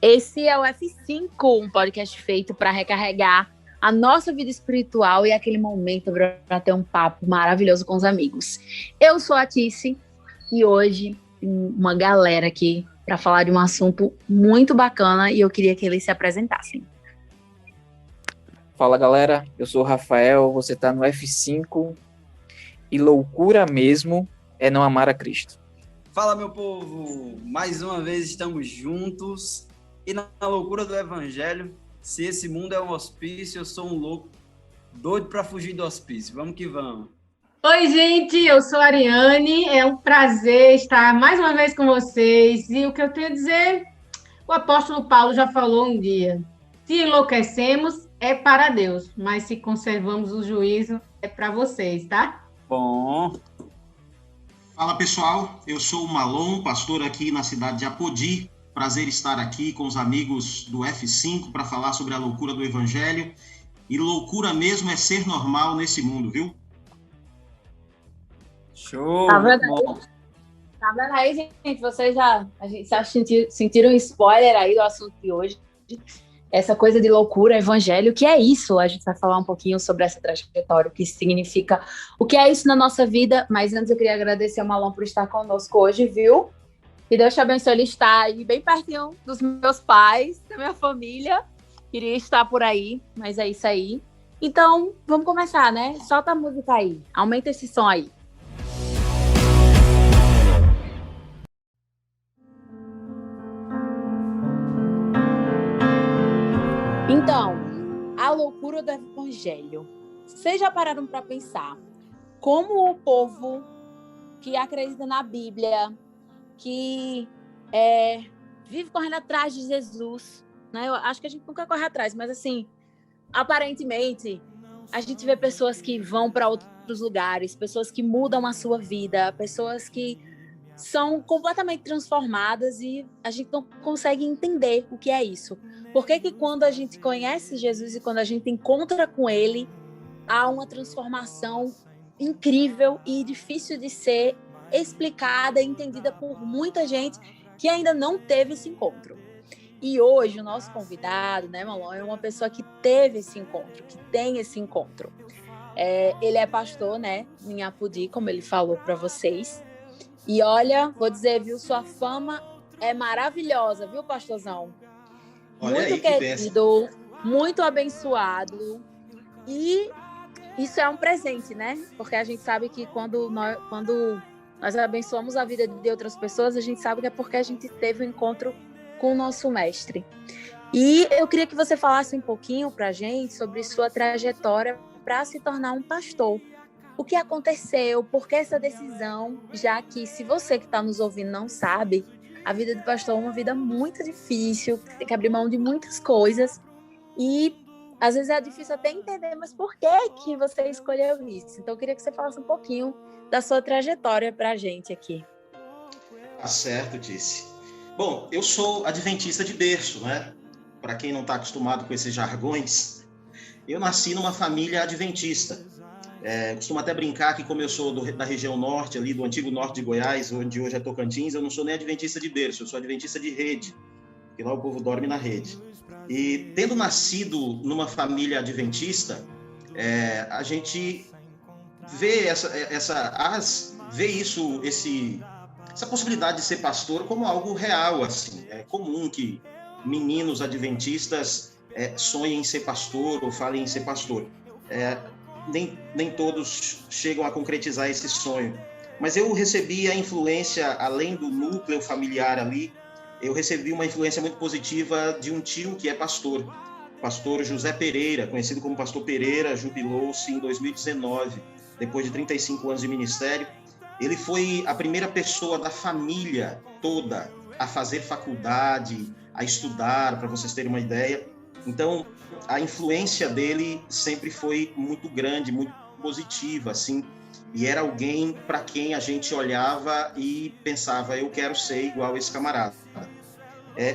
Esse é o F5, um podcast feito para recarregar a nossa vida espiritual e aquele momento para ter um papo maravilhoso com os amigos. Eu sou a Tice e hoje tem uma galera aqui para falar de um assunto muito bacana e eu queria que eles se apresentassem. Fala galera, eu sou o Rafael, você está no F5 e loucura mesmo é não amar a Cristo. Fala meu povo, mais uma vez estamos juntos e na loucura do Evangelho. Se esse mundo é um hospício, eu sou um louco doido para fugir do hospício. Vamos que vamos. Oi gente, eu sou a Ariane, é um prazer estar mais uma vez com vocês e o que eu tenho a dizer, o apóstolo Paulo já falou um dia, se enlouquecemos é para Deus, mas se conservamos o juízo é para vocês, tá? Bom. Fala pessoal, eu sou o Malon, pastor aqui na cidade de Apodi. Prazer estar aqui com os amigos do F5 para falar sobre a loucura do Evangelho. E loucura mesmo é ser normal nesse mundo, viu? Show! Tá vendo aí, gente? Vocês já sentiram spoiler aí do assunto de hoje? Essa coisa de loucura, evangelho, o que é isso? A gente vai falar um pouquinho sobre essa trajetória, o que significa, o que é isso na nossa vida, mas antes eu queria agradecer ao Malon por estar conosco hoje, viu? Que Deus te abençoe, ele está aí bem pertinho dos meus pais, da minha família, queria estar por aí, mas é isso aí. Então, vamos começar, né? Solta a música aí, aumenta esse som aí. Então, a loucura do evangelho. Vocês já pararam para pensar como o povo que acredita na Bíblia, que vive correndo atrás de Jesus, né? Eu acho que a gente nunca corre atrás, mas assim, aparentemente, a gente vê pessoas que vão para outros lugares, pessoas que mudam a sua vida, pessoas que são completamente transformadas e a gente não consegue entender o que é isso. Por que quando a gente conhece Jesus e quando a gente encontra com ele, há uma transformação incrível e difícil de ser explicada e entendida por muita gente que ainda não teve esse encontro. E hoje o nosso convidado, né, Malon, é uma pessoa que teve esse encontro, que tem esse encontro. Ele é pastor, né, em Apodi, como ele falou para vocês. E olha, vou dizer, viu, sua fama é maravilhosa, viu, pastorzão? Olha muito aí, querido, muito abençoado. E isso é um presente, né? Porque a gente sabe que quando nós abençoamos a vida de outras pessoas, a gente sabe que é porque a gente teve um encontro com o nosso mestre. E eu queria que você falasse um pouquinho pra gente sobre sua trajetória para se tornar um pastor. O que aconteceu? Por que essa decisão? Já que, se você que está nos ouvindo não sabe, a vida de pastor é uma vida muito difícil, tem que abrir mão de muitas coisas e às vezes é difícil até entender, mas por que você escolheu isso? Então eu queria que você falasse um pouquinho da sua trajetória para a gente aqui. Tá certo, Tice. Bom, eu sou adventista de berço, né? Para quem não está acostumado com esses jargões, eu nasci numa família adventista. Costumo até brincar que, como eu sou da região norte, ali do antigo norte de Goiás, onde hoje é Tocantins, eu não sou nem adventista de berço, eu sou adventista de rede, porque lá o povo dorme na rede. E tendo nascido numa família adventista, a gente vê essa possibilidade de ser pastor como algo real, assim. É comum que meninos adventistas sonhem em ser pastor ou falem em ser pastor. Nem todos chegam a concretizar esse sonho. Mas eu recebi a influência, além do núcleo familiar ali, eu recebi uma influência muito positiva de um tio que é pastor. Pastor José Pereira, conhecido como Pastor Pereira, jubilou-se em 2019, depois de 35 anos de ministério. Ele foi a primeira pessoa da família toda a fazer faculdade, a estudar, para vocês terem uma ideia. Então, a influência dele sempre foi muito grande, muito positiva, assim, e era alguém para quem a gente olhava e pensava, eu quero ser igual esse camarada.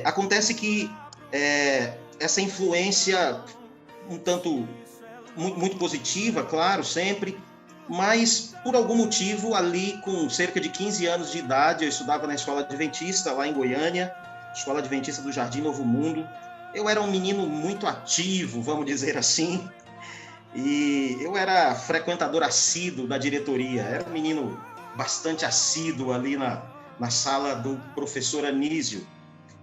Acontece que essa influência, um tanto muito positiva, claro, sempre, mas por algum motivo, ali com cerca de 15 anos de idade, eu estudava na escola adventista, lá em Goiânia, Escola Adventista do Jardim Novo Mundo. Eu era um menino muito ativo, vamos dizer assim, e eu era frequentador assíduo da diretoria, era um menino bastante assíduo ali na sala do professor Anísio.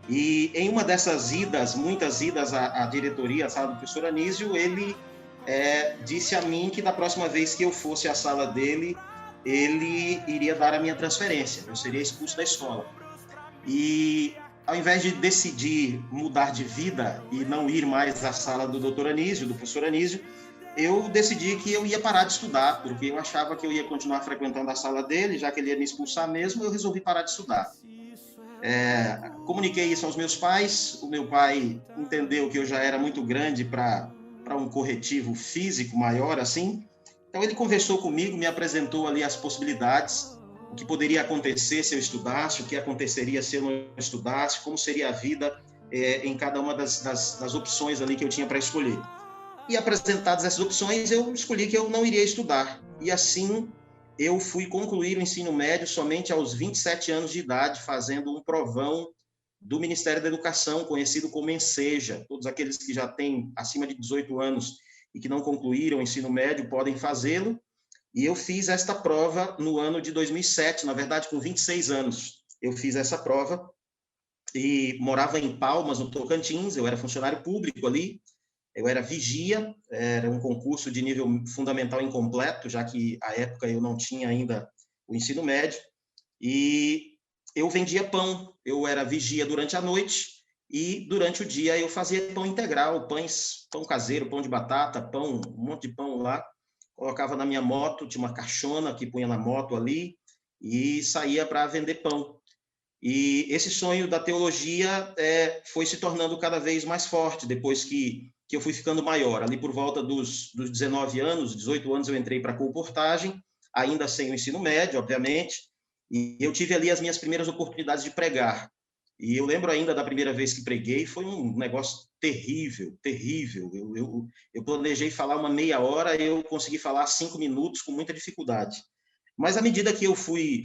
E em uma dessas idas, muitas idas à diretoria, à sala do professor Anísio, ele disse a mim que da próxima vez que eu fosse à sala dele, ele iria dar a minha transferência, eu seria expulso da escola. E ao invés de decidir mudar de vida e não ir mais à sala do doutor Anísio, do professor Anísio, eu decidi que eu ia parar de estudar, porque eu achava que eu ia continuar frequentando a sala dele, já que ele ia me expulsar mesmo, eu resolvi parar de estudar. Comuniquei isso aos meus pais, o meu pai entendeu que eu já era muito grande para um corretivo físico maior, assim, então ele conversou comigo, me apresentou ali as possibilidades, o que poderia acontecer se eu estudasse, o que aconteceria se eu não estudasse, como seria a vida em cada uma das opções ali que eu tinha para escolher. E apresentadas essas opções, eu escolhi que eu não iria estudar. E assim, eu fui concluir o ensino médio somente aos 27 anos de idade, fazendo um provão do Ministério da Educação, conhecido como Enseja. Todos aqueles que já têm acima de 18 anos e que não concluíram o ensino médio podem fazê-lo. E eu fiz esta prova no ano de 2007, na verdade, com 26 anos. Eu fiz essa prova e morava em Palmas, no Tocantins, eu era funcionário público ali, eu era vigia, era um concurso de nível fundamental incompleto, já que, à época, eu não tinha ainda o ensino médio, e eu vendia pão, eu era vigia durante a noite, e durante o dia eu fazia pão integral, pão caseiro, pão de batata, um monte de pão lá, colocava na minha moto, tinha uma caixona que punha na moto ali, e saía para vender pão. E esse sonho da teologia foi se tornando cada vez mais forte, depois que eu fui ficando maior. Ali por volta dos 19 anos, 18 anos, eu entrei para a colportagem, ainda sem o ensino médio, obviamente, e eu tive ali as minhas primeiras oportunidades de pregar. E eu lembro ainda da primeira vez que preguei, foi um negócio terrível, terrível. Eu planejei falar uma meia hora, eu consegui falar 5 minutos com muita dificuldade. Mas à medida que eu fui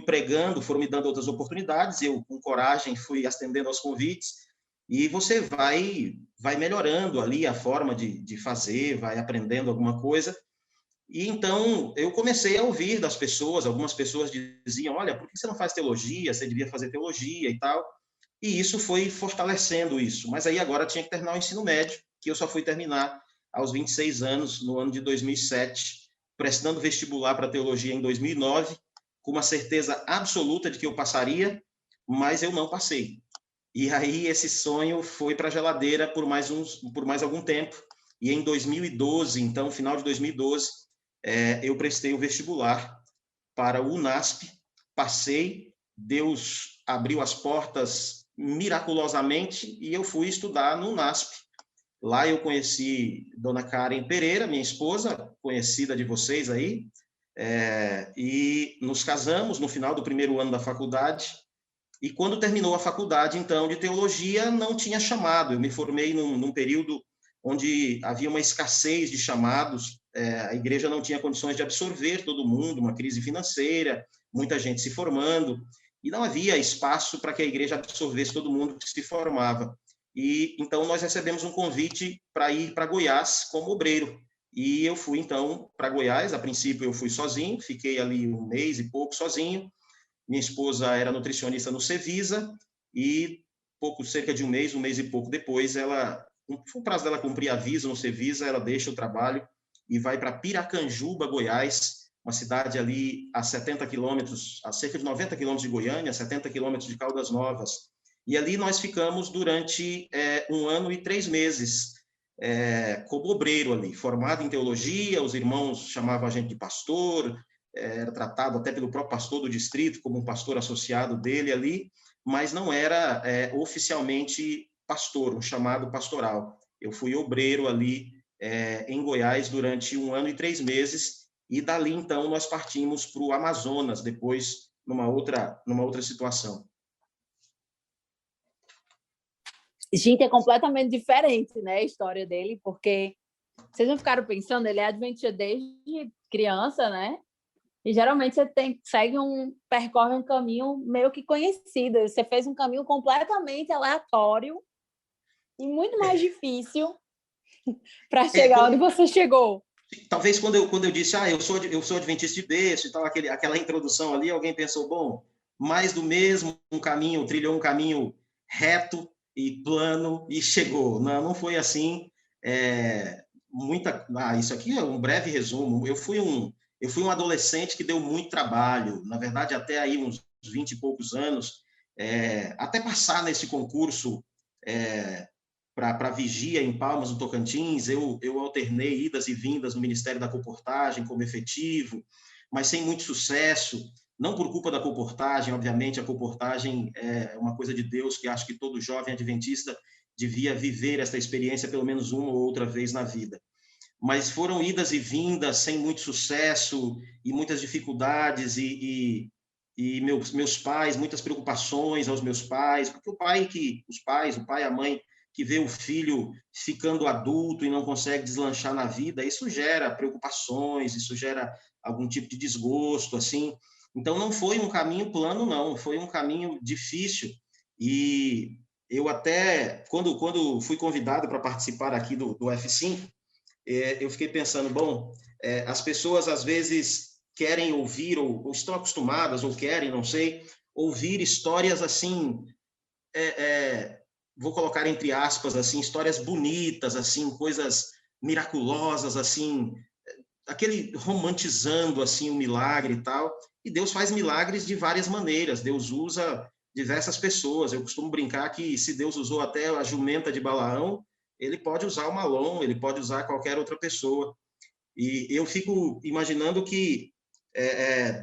pregando, foram me dando outras oportunidades, eu com coragem fui atendendo aos convites, e você vai melhorando ali a forma de fazer, vai aprendendo alguma coisa. E então eu comecei a ouvir das pessoas, algumas pessoas diziam, olha, por que você não faz teologia? Você devia fazer teologia e tal. E isso foi fortalecendo isso. Mas aí agora tinha que terminar o ensino médio, que eu só fui terminar aos 26 anos, no ano de 2007, prestando vestibular para teologia em 2009, com uma certeza absoluta de que eu passaria, mas eu não passei. E aí esse sonho foi para a geladeira por mais algum tempo. E em 2012, então, final de 2012, eu prestei o vestibular para o UNASP, passei, Deus abriu as portas miraculosamente e eu fui estudar no UNASP. Lá eu conheci Dona Karen Pereira, minha esposa, conhecida de vocês aí, e nos casamos no final do primeiro ano da faculdade. E quando terminou a faculdade, então, de teologia, não tinha chamado. Eu me formei num período onde havia uma escassez de chamados, a igreja não tinha condições de absorver todo mundo, uma crise financeira, muita gente se formando, e não havia espaço para que a igreja absorvesse todo mundo que se formava. E então nós recebemos um convite para ir para Goiás como obreiro. E eu fui, então, para Goiás. A princípio eu fui sozinho, fiquei ali um mês e pouco sozinho. Minha esposa era nutricionista no Cevisa e cerca de um mês e pouco depois, foi o prazo dela cumprir aviso no Cevisa, ela deixa o trabalho e vai para Piracanjuba, Goiás, uma cidade ali a 70 quilômetros, a cerca de 90 quilômetros de Goiânia, 70 quilômetros de Caldas Novas. E ali nós ficamos durante 1 ano e 3 meses como obreiro ali, formado em teologia, os irmãos chamavam a gente de pastor, era tratado até pelo próprio pastor do distrito como um pastor associado dele ali, mas não era oficialmente pastor, um chamado pastoral. Eu fui obreiro ali em Goiás durante 1 ano e 3 meses, e dali, então, nós partimos para o Amazonas, depois, numa outra situação. Gente, é completamente diferente, né, a história dele, porque vocês não ficaram pensando, ele é adventista desde criança, né? E geralmente você percorre um caminho meio que conhecido. Você fez um caminho completamente aleatório e muito mais difícil para chegar onde você chegou. Talvez quando eu disse, eu sou adventista de berço e tal, aquela introdução ali, alguém pensou, bom, mais do mesmo, trilhou um caminho reto e plano e chegou. Não foi assim. Isso aqui é um breve resumo. Eu fui um adolescente que deu muito trabalho, na verdade, até aí uns 20 e poucos anos, até passar nesse concurso para vigia em Palmas, no Tocantins. Eu alternei idas e vindas no Ministério da Comportagem como efetivo, mas sem muito sucesso, não por culpa da comportagem, obviamente. A comportagem é uma coisa de Deus, que acho que todo jovem adventista devia viver essa experiência pelo menos uma ou outra vez na vida. Mas foram idas e vindas sem muito sucesso e muitas dificuldades e meus pais, muitas preocupações aos meus pais, porque o pai, a mãe, que vê o filho ficando adulto e não consegue deslanchar na vida, isso gera preocupações, isso gera algum tipo de desgosto, assim. Então, não foi um caminho plano, não, foi um caminho difícil. E eu até, quando fui convidado para participar aqui do F5, eu fiquei pensando, bom, as pessoas às vezes querem ouvir, ou estão acostumadas, ou querem, não sei, ouvir histórias assim, vou colocar entre aspas, assim, histórias bonitas, assim, coisas miraculosas, assim, aquele romantizando, assim, o milagre e tal. E Deus faz milagres de várias maneiras, Deus usa diversas pessoas. Eu costumo brincar que se Deus usou até a jumenta de Balaão, ele pode usar o Malom, ele pode usar qualquer outra pessoa. E eu fico imaginando que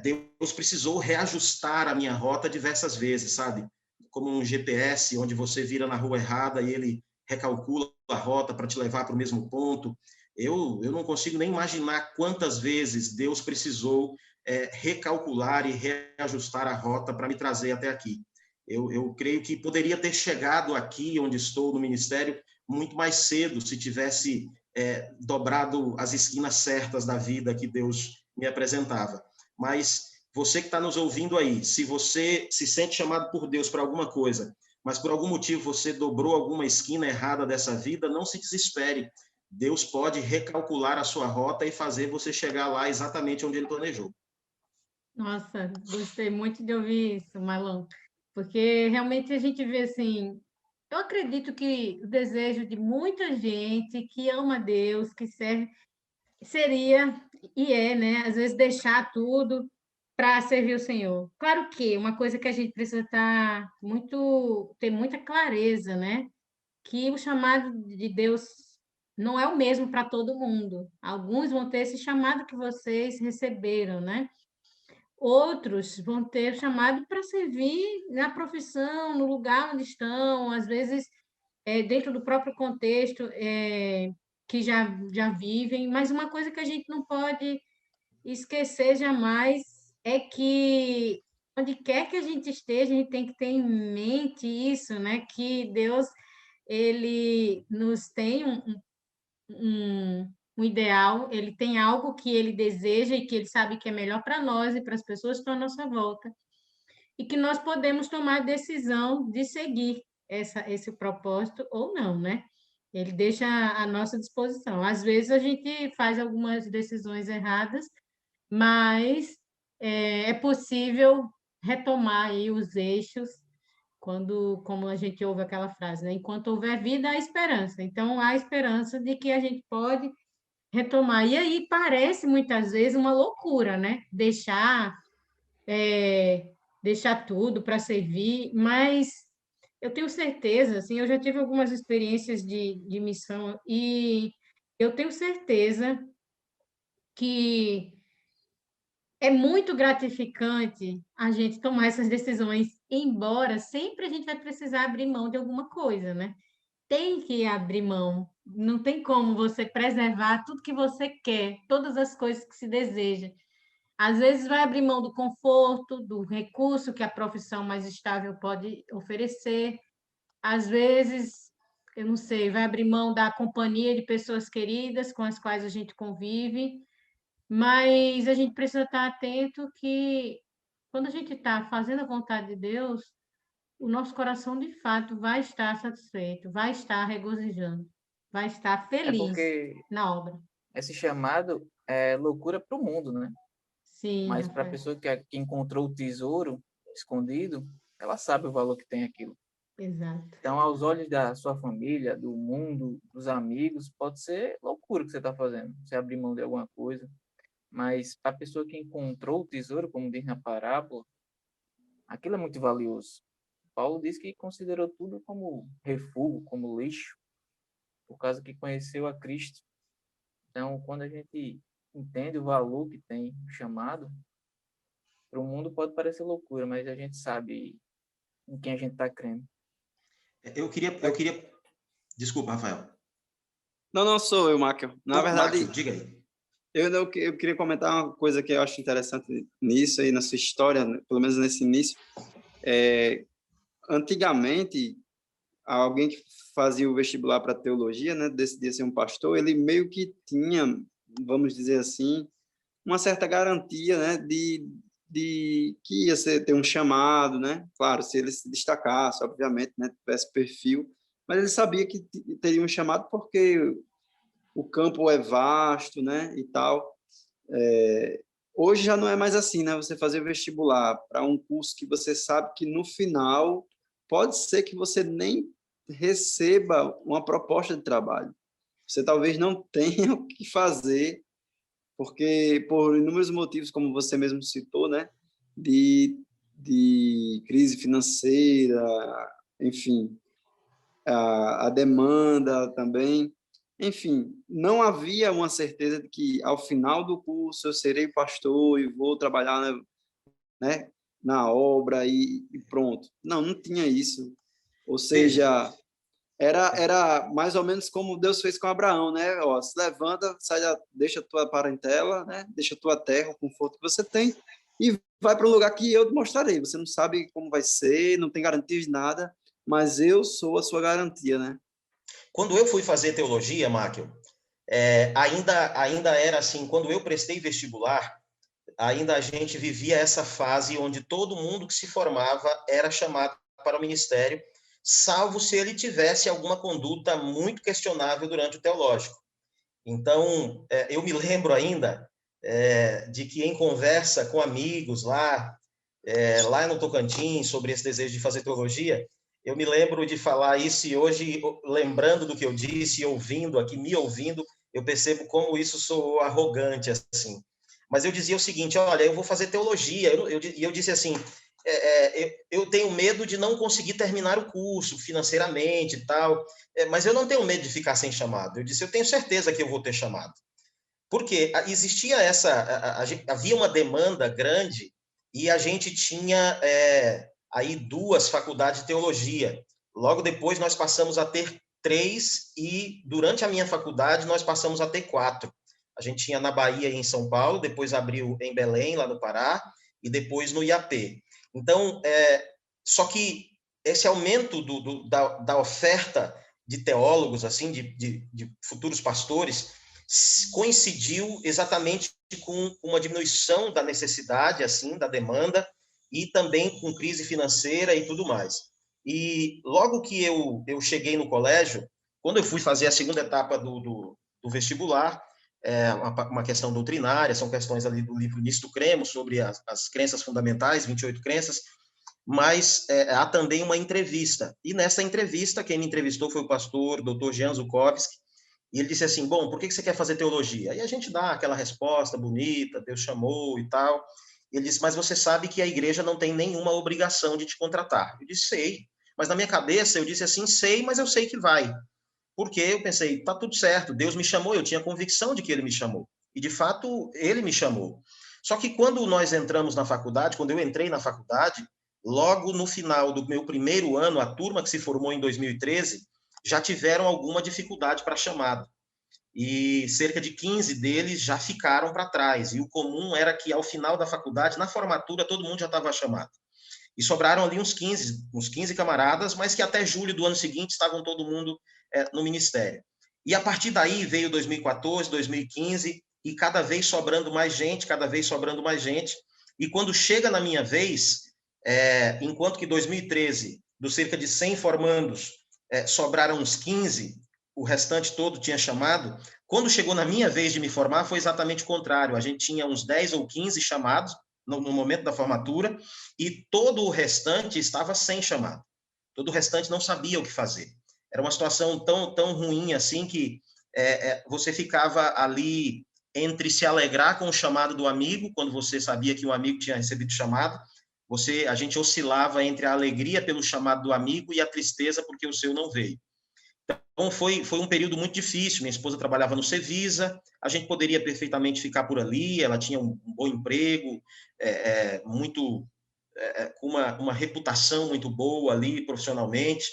Deus precisou reajustar a minha rota diversas vezes, sabe? Como um GPS, onde você vira na rua errada e ele recalcula a rota para te levar para o mesmo ponto. Eu não consigo nem imaginar quantas vezes Deus precisou recalcular e reajustar a rota para me trazer até aqui. Eu creio que poderia ter chegado aqui, onde estou, no ministério, muito mais cedo, se tivesse dobrado as esquinas certas da vida que Deus me apresentava. Mas você que está nos ouvindo aí, se você se sente chamado por Deus para alguma coisa, mas por algum motivo você dobrou alguma esquina errada dessa vida, não se desespere. Deus pode recalcular a sua rota e fazer você chegar lá exatamente onde Ele planejou. Nossa, gostei muito de ouvir isso, Marlon, porque realmente a gente vê assim, eu acredito que o desejo de muita gente que ama Deus, que serve, seria e né, às vezes deixar tudo para servir o Senhor. Claro que uma coisa que a gente precisa ter muita clareza, né, que o chamado de Deus não é o mesmo para todo mundo. Alguns vão ter esse chamado que vocês receberam, né? Outros vão ter chamado para servir na profissão, no lugar onde estão, às vezes dentro do próprio contexto que já vivem. Mas uma coisa que a gente não pode esquecer jamais é que onde quer que a gente esteja, a gente tem que ter em mente isso, né? Que Deus ele nos tem um ideal, ele tem algo que ele deseja e que ele sabe que é melhor para nós e para as pessoas que estão à nossa volta, e que nós podemos tomar a decisão de seguir esse propósito ou não, né? Ele deixa à nossa disposição. Às vezes a gente faz algumas decisões erradas, mas é possível retomar aí os eixos como a gente ouve aquela frase, né? Enquanto houver vida, há esperança. Então, há esperança de que a gente pode retomar. E aí parece muitas vezes uma loucura, né? Deixar tudo para servir, mas eu tenho certeza, assim, eu já tive algumas experiências de missão e eu tenho certeza que é muito gratificante a gente tomar essas decisões, embora sempre a gente vai precisar abrir mão de alguma coisa, né? Tem que abrir mão. Não tem como você preservar tudo que você quer, todas as coisas que se deseja. Às vezes vai abrir mão do conforto, do recurso que a profissão mais estável pode oferecer. Às vezes, eu não sei, vai abrir mão da companhia de pessoas queridas com as quais a gente convive. Mas a gente precisa estar atento que, quando a gente está fazendo a vontade de Deus, o nosso coração, de fato, vai estar satisfeito, vai estar regozijando, vai estar É feliz porque na obra. esse chamado é loucura para o mundo, né? Sim, Mas para a Rafael. pessoa que encontrou o tesouro escondido, ela sabe o valor que tem aquilo. Exato. Então, aos olhos da sua família, do mundo, dos amigos, pode ser loucura o que você está fazendo, você abrir mão de alguma coisa. Mas para a pessoa que encontrou o tesouro, como diz na parábola, aquilo é muito valioso. Paulo diz que considerou tudo como refúgio, como lixo, por causa que conheceu a Cristo. Então, quando a gente entende o valor que tem o chamado, para o mundo pode parecer loucura, mas a gente sabe em quem a gente está crendo. Eu queria... Desculpa, Rafael. Não sou eu, Máquio. Na verdade, Márcio, diga aí. eu queria comentar uma coisa que eu acho interessante nisso aí, na sua história, né, pelo menos nesse início. Antigamente, alguém que fazia o vestibular para teologia, né, decidia ser um pastor, ele meio que tinha, vamos dizer assim, uma certa garantia, né, de que ia ter um chamado, né? Claro, se ele se destacasse, obviamente, né, tivesse perfil, mas ele sabia que teria um chamado porque o campo é vasto, né, e tal. Hoje já não é mais assim, né? Você fazer vestibular para um curso que você sabe que no final pode ser que você nem receba uma proposta de trabalho. Você talvez não tenha o que fazer, porque por inúmeros motivos, como você mesmo citou, né? De crise financeira, enfim, a demanda também. Enfim, não havia uma certeza de que ao final do curso eu serei pastor e vou trabalhar, né, na obra e pronto. Não tinha isso. Ou seja, era mais ou menos como Deus fez com Abraão, né? Ó, se levanta, deixa a tua parentela, né? Deixa a tua terra, o conforto que você tem e vai para o lugar que eu te mostrarei. Você não sabe como vai ser, não tem garantia de nada, mas eu sou a sua garantia, né? Quando eu fui fazer teologia, Máquio, ainda era assim, quando eu prestei vestibular, ainda a gente vivia essa fase onde todo mundo que se formava era chamado para o ministério, salvo se ele tivesse alguma conduta muito questionável durante o teológico. Então, eu me lembro ainda de que em conversa com amigos lá no Tocantins, sobre esse desejo de fazer teologia, eu me lembro de falar isso e hoje, lembrando do que eu disse, ouvindo aqui, me ouvindo, eu percebo como isso soou arrogante, assim. Mas eu dizia o seguinte, olha, eu vou fazer teologia, e eu disse assim, eu tenho medo de não conseguir terminar o curso financeiramente e tal, mas eu não tenho medo de ficar sem chamado. Eu disse, eu tenho certeza que eu vou ter chamado. Porque existia havia uma demanda grande e a gente tinha aí 2 faculdades de teologia. Logo depois nós passamos a ter 3 e durante a minha faculdade nós passamos a ter 4. A gente tinha na Bahia e em São Paulo, depois abriu em Belém, lá no Pará, e depois no IAP. Então, só que esse aumento da oferta de teólogos, assim, de futuros pastores, coincidiu exatamente com uma diminuição da necessidade, assim, da demanda, e também com crise financeira e tudo mais. E logo que eu cheguei no colégio, quando eu fui fazer a segunda etapa do vestibular, uma questão doutrinária, são questões ali do livro Nisto Cremos, sobre as crenças fundamentais, 28 crenças, mas há também uma entrevista. E nessa entrevista, quem me entrevistou foi o pastor Dr. Jean Zukovski, e ele disse assim, bom, por que você quer fazer teologia? E a gente dá aquela resposta bonita, Deus chamou e tal. Ele disse, mas você sabe que a igreja não tem nenhuma obrigação de te contratar. Eu disse, sei. Mas na minha cabeça eu disse assim, sei, mas eu sei que vai. Porque eu pensei, tá tudo certo, Deus me chamou, eu tinha convicção de que ele me chamou. E de fato, ele me chamou. Só que quando nós entramos na faculdade, quando eu entrei na faculdade, logo no final do meu primeiro ano, a turma que se formou em 2013, já tiveram alguma dificuldade para chamada. E cerca de 15 deles já ficaram para trás. E o comum era que, ao final da faculdade, na formatura, todo mundo já estava chamado. E sobraram ali uns 15 camaradas, mas que até julho do ano seguinte estavam todo mundo no ministério. E a partir daí veio 2014, 2015, e cada vez sobrando mais gente, cada vez sobrando mais gente. E quando chega na minha vez, enquanto que 2013, dos cerca de 100 formandos, sobraram uns 15, o restante todo tinha chamado, quando chegou na minha vez de me formar, foi exatamente o contrário. A gente tinha uns 10 ou 15 chamados no momento da formatura, e todo o restante estava sem chamado. Todo o restante não sabia o que fazer. Era uma situação tão ruim assim que você ficava ali entre se alegrar com o chamado do amigo, quando você sabia que o amigo tinha recebido o chamado, a gente oscilava entre a alegria pelo chamado do amigo e a tristeza porque o seu não veio. Então, foi um período muito difícil. Minha esposa trabalhava no Cevisa, a gente poderia perfeitamente ficar por ali, ela tinha um bom emprego, com uma reputação muito boa ali profissionalmente,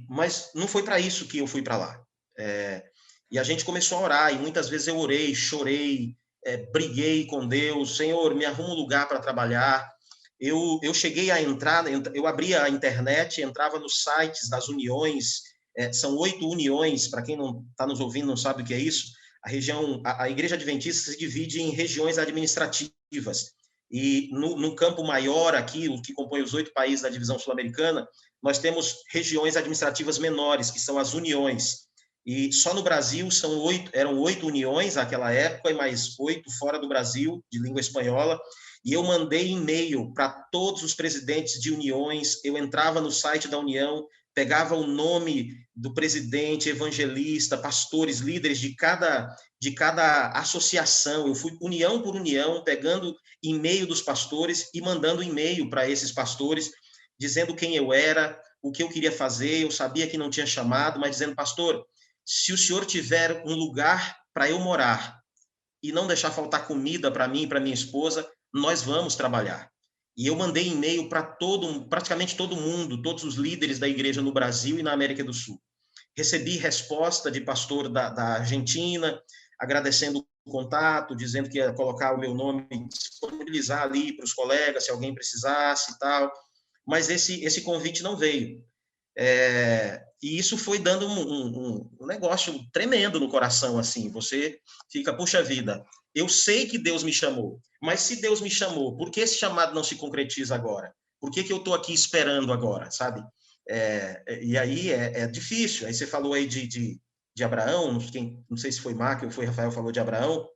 mas não foi para isso que eu fui para lá. E a gente começou a orar, e muitas vezes eu orei, chorei, briguei com Deus, Senhor, me arruma um lugar para trabalhar. Eu cheguei a entrar, eu abria a internet, entrava nos sites das uniões, são 8 uniões, para quem não está nos ouvindo, não sabe o que é isso, a Igreja Adventista se divide em regiões administrativas, e no campo maior aqui, o que compõe os 8 países da divisão sul-americana, nós temos regiões administrativas menores, que são as uniões, e só no Brasil eram 8 uniões naquela época, e mais 8 fora do Brasil, de língua espanhola, e eu mandei e-mail para todos os presidentes de uniões, eu entrava no site da União, pegava o nome do presidente, evangelista, pastores, líderes de cada associação, eu fui união por união, pegando e-mail dos pastores e mandando e-mail para esses pastores, dizendo quem eu era, o que eu queria fazer, eu sabia que não tinha chamado, mas dizendo, pastor, se o senhor tiver um lugar para eu morar e não deixar faltar comida para mim e para minha esposa, nós vamos trabalhar. E eu mandei e-mail para praticamente todo mundo, todos os líderes da igreja no Brasil e na América do Sul. Recebi resposta de pastor da Argentina, agradecendo o contato, dizendo que ia colocar o meu nome, disponibilizar ali para os colegas, se alguém precisasse e tal. Mas esse convite não veio. E isso foi dando um negócio tremendo no coração, assim. Você fica, puxa vida, eu sei que Deus me chamou, mas se Deus me chamou, por que esse chamado não se concretiza agora? Por que eu estou aqui esperando agora, sabe? E aí é difícil. Aí você falou aí de Abraão, não sei se foi Marco ou foi Rafael, falou de Abraão,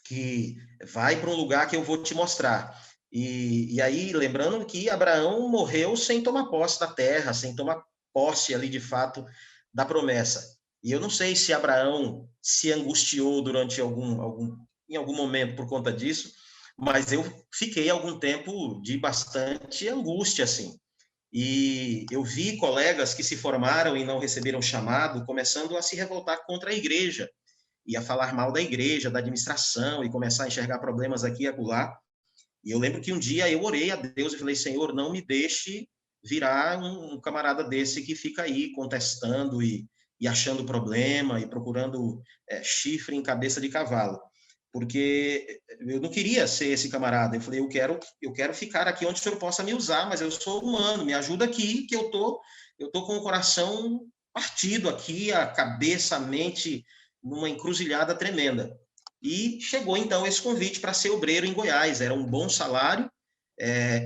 que vai para um lugar que eu vou te mostrar. E aí, lembrando que Abraão morreu sem tomar posse da terra, sem tomar posse ali, de fato, da promessa. E eu não sei se Abraão se angustiou durante em algum momento por conta disso, mas eu fiquei algum tempo de bastante angústia, assim. E eu vi colegas que se formaram e não receberam chamado, começando a se revoltar contra a igreja, e a falar mal da igreja, da administração, e começar a enxergar problemas aqui e acolá. E eu lembro que um dia eu orei a Deus e falei, Senhor, não me deixe virar um camarada desse que fica aí contestando e achando problema e procurando chifre em cabeça de cavalo. Porque eu não queria ser esse camarada. Eu falei, eu quero ficar aqui onde o Senhor possa me usar, mas eu sou humano, me ajuda aqui, que eu tô com o coração partido aqui, a cabeça, a mente numa encruzilhada tremenda. E chegou, então, esse convite para ser obreiro em Goiás. Era um bom salário,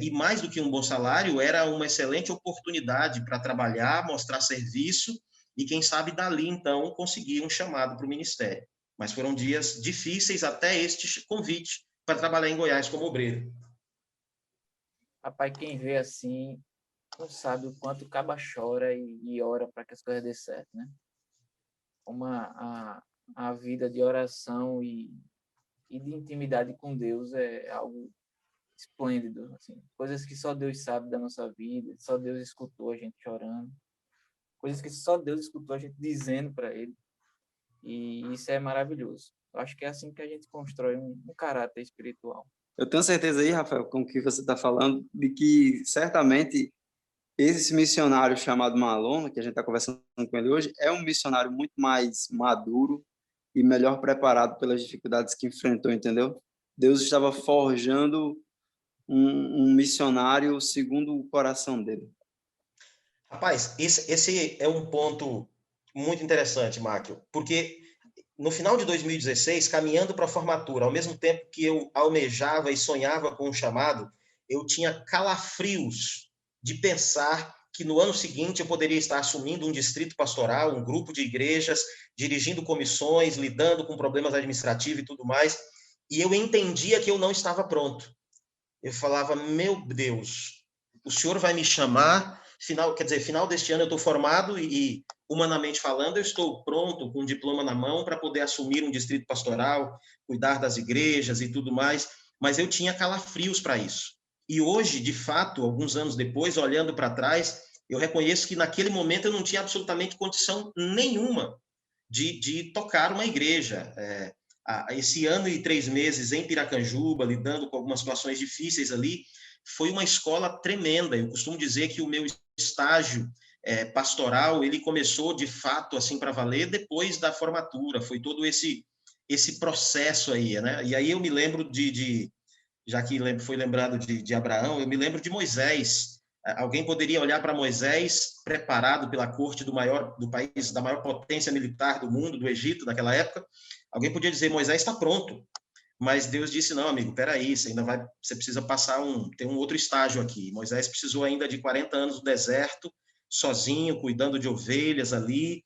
e mais do que um bom salário, era uma excelente oportunidade para trabalhar, mostrar serviço, e quem sabe dali, então, conseguir um chamado para o ministério. Mas foram dias difíceis até este convite para trabalhar em Goiás como obreiro. Rapaz, quem vê assim, não sabe o quanto o caba chora e ora para que as coisas dê certo, né? A vida de oração e de intimidade com Deus é algo esplêndido, assim. Coisas que só Deus sabe da nossa vida, só Deus escutou a gente chorando, coisas que só Deus escutou a gente dizendo para Ele, e isso é maravilhoso. Eu acho que é assim que a gente constrói um caráter espiritual. Eu tenho certeza aí, Rafael, com o que você está falando, de que certamente esse missionário chamado Malona, que a gente está conversando com ele hoje, é um missionário muito mais maduro e melhor preparado pelas dificuldades que enfrentou, entendeu? Deus estava forjando um missionário segundo o coração dele. Rapaz, esse é um ponto muito interessante, Máquio, porque no final de 2016, caminhando para a formatura, ao mesmo tempo que eu almejava e sonhava com um chamado, eu tinha calafrios de pensar que no ano seguinte eu poderia estar assumindo um distrito pastoral, um grupo de igrejas, dirigindo comissões, lidando com problemas administrativos e tudo mais, e eu entendia que eu não estava pronto. Eu falava, meu Deus, o senhor vai me chamar, final deste ano eu estou formado e, humanamente falando, eu estou pronto, com um diploma na mão, para poder assumir um distrito pastoral, cuidar das igrejas e tudo mais, mas eu tinha calafrios para isso. E hoje, de fato, alguns anos depois, olhando para trás, eu reconheço que naquele momento eu não tinha absolutamente condição nenhuma de tocar uma igreja. Esse ano e 3 meses em Piracanjuba, lidando com algumas situações difíceis ali, foi uma escola tremenda. Eu costumo dizer que o meu estágio pastoral, ele começou de fato assim para valer depois da formatura. Foi todo esse processo aí, né? E aí eu me lembro já que foi lembrado de Abraão, eu me lembro de Moisés. Alguém poderia olhar para Moisés, preparado pela corte do país, da maior potência militar do mundo, do Egito, naquela época. Alguém podia dizer, Moisés está pronto. Mas Deus disse, não, amigo, peraí, você precisa tem um outro estágio aqui. Moisés precisou ainda de 40 anos no deserto, sozinho, cuidando de ovelhas ali.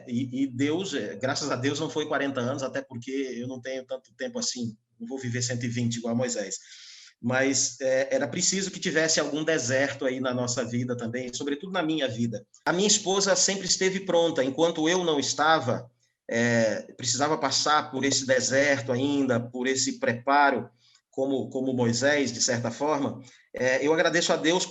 E Deus, graças a Deus, não foi 40 anos, até porque eu não tenho tanto tempo assim, não vou viver 120 igual a Moisés. Mas era preciso que tivesse algum deserto aí na nossa vida também, sobretudo na minha vida. A minha esposa sempre esteve pronta, enquanto eu não estava, precisava passar por esse deserto ainda, por esse preparo, como Moisés, de certa forma. Eu agradeço a Deus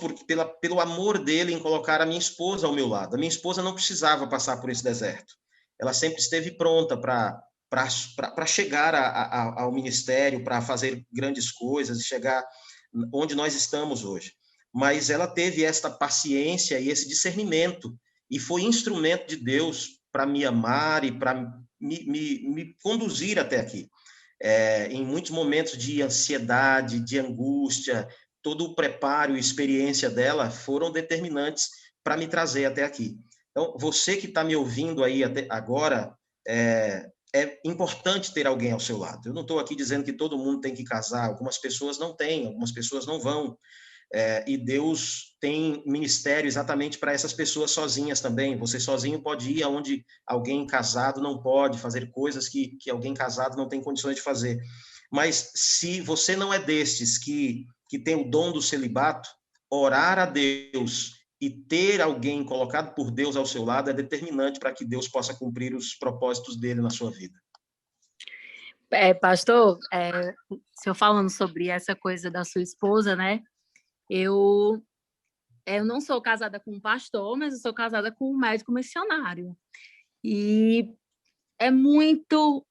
pelo amor dele em colocar a minha esposa ao meu lado. A minha esposa não precisava passar por esse deserto. Ela sempre esteve pronta para chegar ao ministério, para fazer grandes coisas e chegar onde nós estamos hoje. Mas ela teve esta paciência e esse discernimento e foi instrumento de Deus para me amar e para me conduzir até aqui. Em muitos momentos de ansiedade, de angústia, todo o preparo e experiência dela foram determinantes para me trazer até aqui. Então, você que está me ouvindo aí até agora, é importante ter alguém ao seu lado. Eu não estou aqui dizendo que todo mundo tem que casar, algumas pessoas não têm, algumas pessoas não vão. E Deus tem ministério exatamente para essas pessoas sozinhas também. Você sozinho pode ir aonde alguém casado não pode, fazer coisas que alguém casado não tem condições de fazer. Mas se você não é destes que tem o dom do celibato, orar a Deus e ter alguém colocado por Deus ao seu lado é determinante para que Deus possa cumprir os propósitos dele na sua vida. Pastor, o senhor falando sobre essa coisa da sua esposa, né? Eu não sou casada com um pastor, mas eu sou casada com um médico missionário. E é muito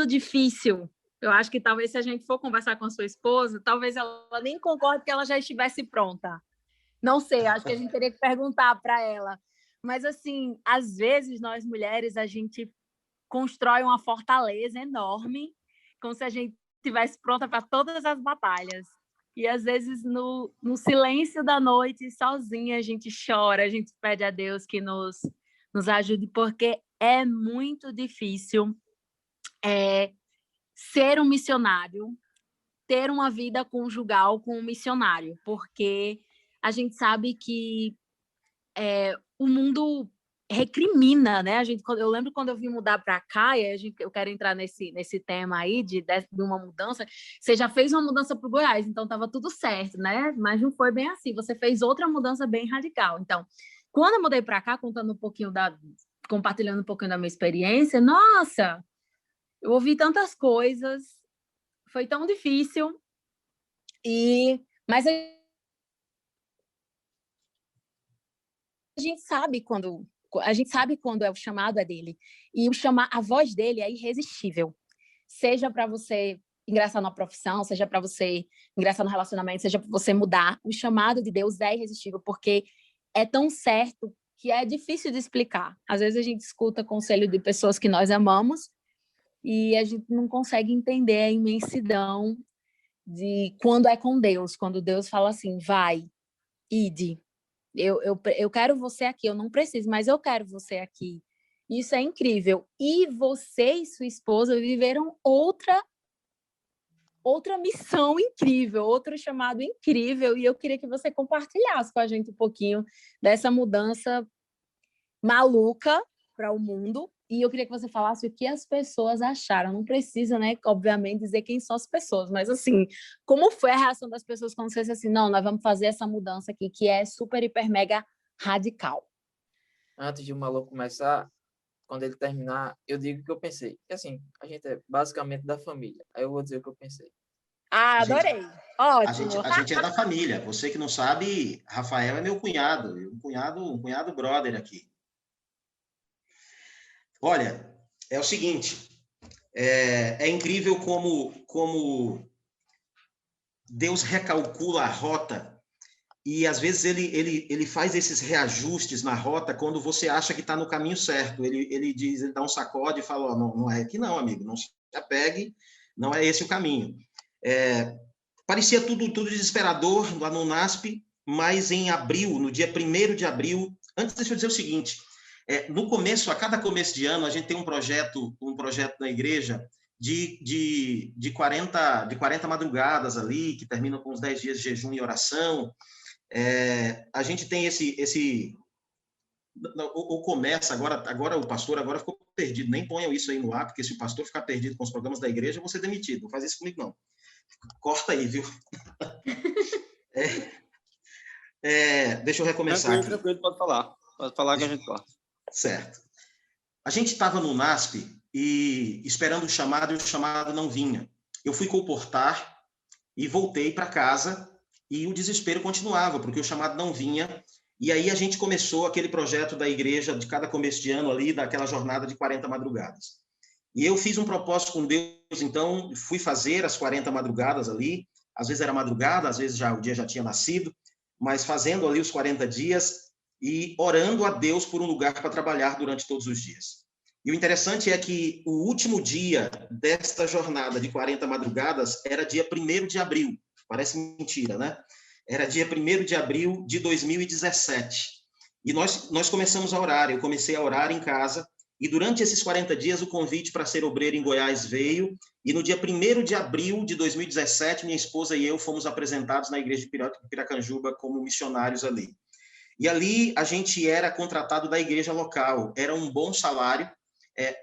difícil. Eu acho que talvez se a gente for conversar com a sua esposa, talvez ela nem concorde que ela já estivesse pronta. Não sei, acho que a gente teria que perguntar para ela. Mas, assim, às vezes nós mulheres, a gente constrói uma fortaleza enorme, como se a gente estivesse pronta para todas as batalhas. E, às vezes, no silêncio da noite, sozinha, a gente chora, a gente pede a Deus que nos ajude, porque é muito difícil ser um missionário, ter uma vida conjugal com um missionário, porque a gente sabe que o mundo recrimina, né? Eu lembro quando eu vim mudar para cá, e eu quero entrar nesse tema aí de uma mudança. Você já fez uma mudança para o Goiás, então estava tudo certo, né? Mas não foi bem assim. Você fez outra mudança bem radical. Então, quando eu mudei para cá, compartilhando um pouquinho da minha experiência, nossa, eu ouvi tantas coisas, foi tão difícil. Mas a gente sabe quando é o chamado dele, e a voz dele é irresistível, seja para você ingressar na profissão, seja para você ingressar no relacionamento, seja para você mudar, o chamado de Deus é irresistível, porque é tão certo que é difícil de explicar. Às vezes a gente escuta conselho de pessoas que nós amamos e a gente não consegue entender a imensidão de quando é com Deus, quando Deus fala assim, vai, ide. Eu quero você aqui, eu não preciso, mas eu quero você aqui. Isso é incrível. E você e sua esposa viveram outra missão incrível, outro chamado incrível, e eu queria que você compartilhasse com a gente um pouquinho dessa mudança maluca para o mundo, e eu queria que você falasse o que as pessoas acharam. Não precisa, né, obviamente, dizer quem são as pessoas, mas assim, como foi a reação das pessoas quando você disse assim, não, nós vamos fazer essa mudança aqui, que é super, hiper, mega radical? Antes de o maluco começar, quando ele terminar, eu digo o que eu pensei. E assim, a gente é basicamente da família. Aí eu vou dizer o que eu pensei. Ah, adorei. Ótimo. A gente é da família. Você que não sabe, Rafael é meu cunhado. Um cunhado brother aqui. Olha, é o seguinte. É incrível como Deus recalcula a rota e, às vezes, ele faz esses reajustes na rota quando você acha que está no caminho certo. Ele dá um sacode e fala, oh, não é aqui não, amigo, não se apegue, não é esse o caminho. Parecia tudo desesperador lá no NASP, mas em abril, no dia 1º de abril, antes deixa eu dizer o seguinte, no começo, a cada começo de ano, a gente tem um projeto na igreja de 40 madrugadas ali, que terminam com os 10 dias de jejum e oração. A gente tem ou começa, agora o pastor agora ficou perdido, nem ponham isso aí no ar, porque se o pastor ficar perdido com os programas da igreja, eu vou ser demitido, não faz isso comigo não. Corta aí, viu? Deixa eu recomeçar aqui. Tranquilo, pode falar que a gente corta. Certo. A gente estava no NASP e esperando o chamado, e o chamado não vinha. Eu fui comportar e voltei para casa e o desespero continuava, porque o chamado não vinha. E aí a gente começou aquele projeto da igreja de cada começo de ano ali, daquela jornada de 40 madrugadas. E eu fiz um propósito com Deus, então fui fazer as 40 madrugadas ali, às vezes era madrugada, às vezes o dia já tinha nascido, mas fazendo ali os 40 dias e orando a Deus por um lugar para trabalhar durante todos os dias. E o interessante é que o último dia desta jornada de 40 madrugadas era dia 1º de abril. Parece mentira, né? Era dia 1º de abril de 2017. E nós começamos a orar. Eu comecei a orar em casa. E durante esses 40 dias, o convite para ser obreiro em Goiás veio. E no dia 1º de abril de 2017, minha esposa e eu fomos apresentados na igreja de Piracanjuba como missionários ali. E ali a gente era contratado da igreja local. Era um bom salário.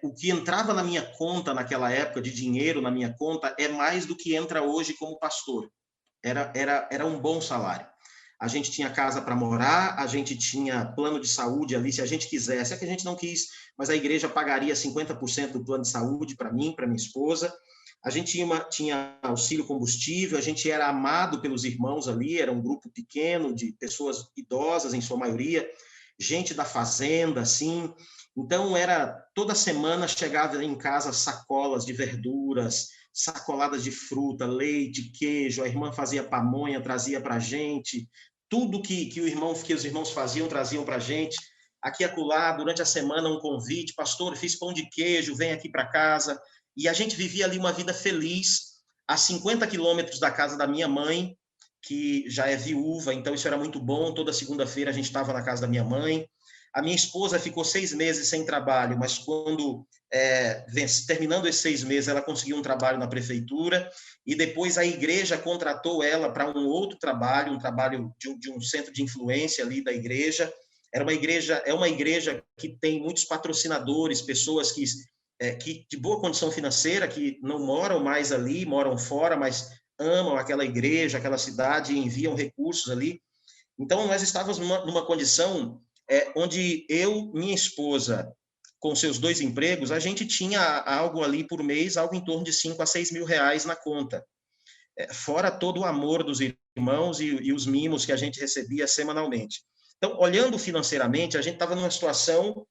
O que entrava na minha conta naquela época, de dinheiro na minha conta, é mais do que entra hoje como pastor. Era um bom salário. A gente tinha casa para morar, a gente tinha plano de saúde ali, se a gente quisesse. É que a gente não quis, mas a igreja pagaria 50% do plano de saúde para mim, para minha esposa. A gente tinha auxílio combustível, a gente era amado pelos irmãos ali, era um grupo pequeno de pessoas idosas, em sua maioria, gente da fazenda, assim. Então, toda semana chegava em casa sacolas de verduras, sacoladas de fruta, leite, queijo, a irmã fazia pamonha, trazia para a gente, tudo que os irmãos faziam, traziam para a gente. Aqui e acolá, durante a semana, um convite, pastor, fiz pão de queijo, vem aqui para casa. E a gente vivia ali uma vida feliz, a 50 quilômetros da casa da minha mãe, que já é viúva, então isso era muito bom. Toda segunda-feira a gente estava na casa da minha mãe. A minha esposa ficou 6 meses sem trabalho, mas quando, terminando esses 6 meses, ela conseguiu um trabalho na prefeitura, e depois a igreja contratou ela para um outro trabalho, um trabalho de um centro de influência ali da igreja. É uma igreja que tem muitos patrocinadores, pessoas que de boa condição financeira, que não moram mais ali, moram fora, mas amam aquela igreja, aquela cidade, e enviam recursos ali. Então, nós estávamos numa condição onde eu, minha esposa, com seus 2 empregos, a gente tinha algo ali por mês, algo em torno de 5 a 6 mil reais na conta. Fora todo o amor dos irmãos e os mimos que a gente recebia semanalmente. Então, olhando financeiramente, a gente estava numa situação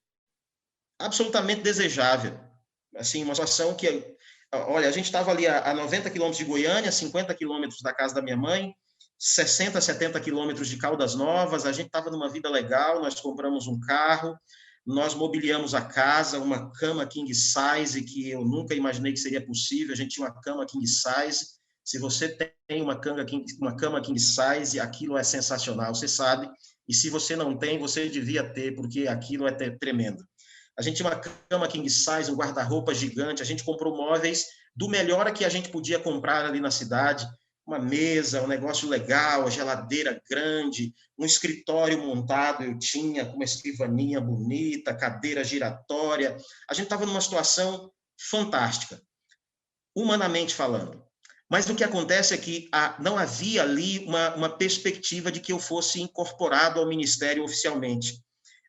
absolutamente desejável. Assim, uma situação que, olha, a gente estava ali a 90 quilômetros de Goiânia, 50 quilômetros da casa da minha mãe, 60, 70 quilômetros de Caldas Novas, a gente estava numa vida legal, nós compramos um carro, nós mobiliamos a casa, uma cama king size, que eu nunca imaginei que seria possível, a gente tinha uma cama king size. Se você tem uma cama king size, aquilo é sensacional, você sabe, e se você não tem, você devia ter, porque aquilo é tremendo. A gente tinha uma cama king size, um guarda-roupa gigante, a gente comprou móveis do melhor que a gente podia comprar ali na cidade, uma mesa, um negócio legal, a geladeira grande, um escritório montado eu tinha, com uma escrivaninha bonita, cadeira giratória. A gente estava numa situação fantástica, humanamente falando. Mas o que acontece é que não havia ali uma perspectiva de que eu fosse incorporado ao ministério oficialmente.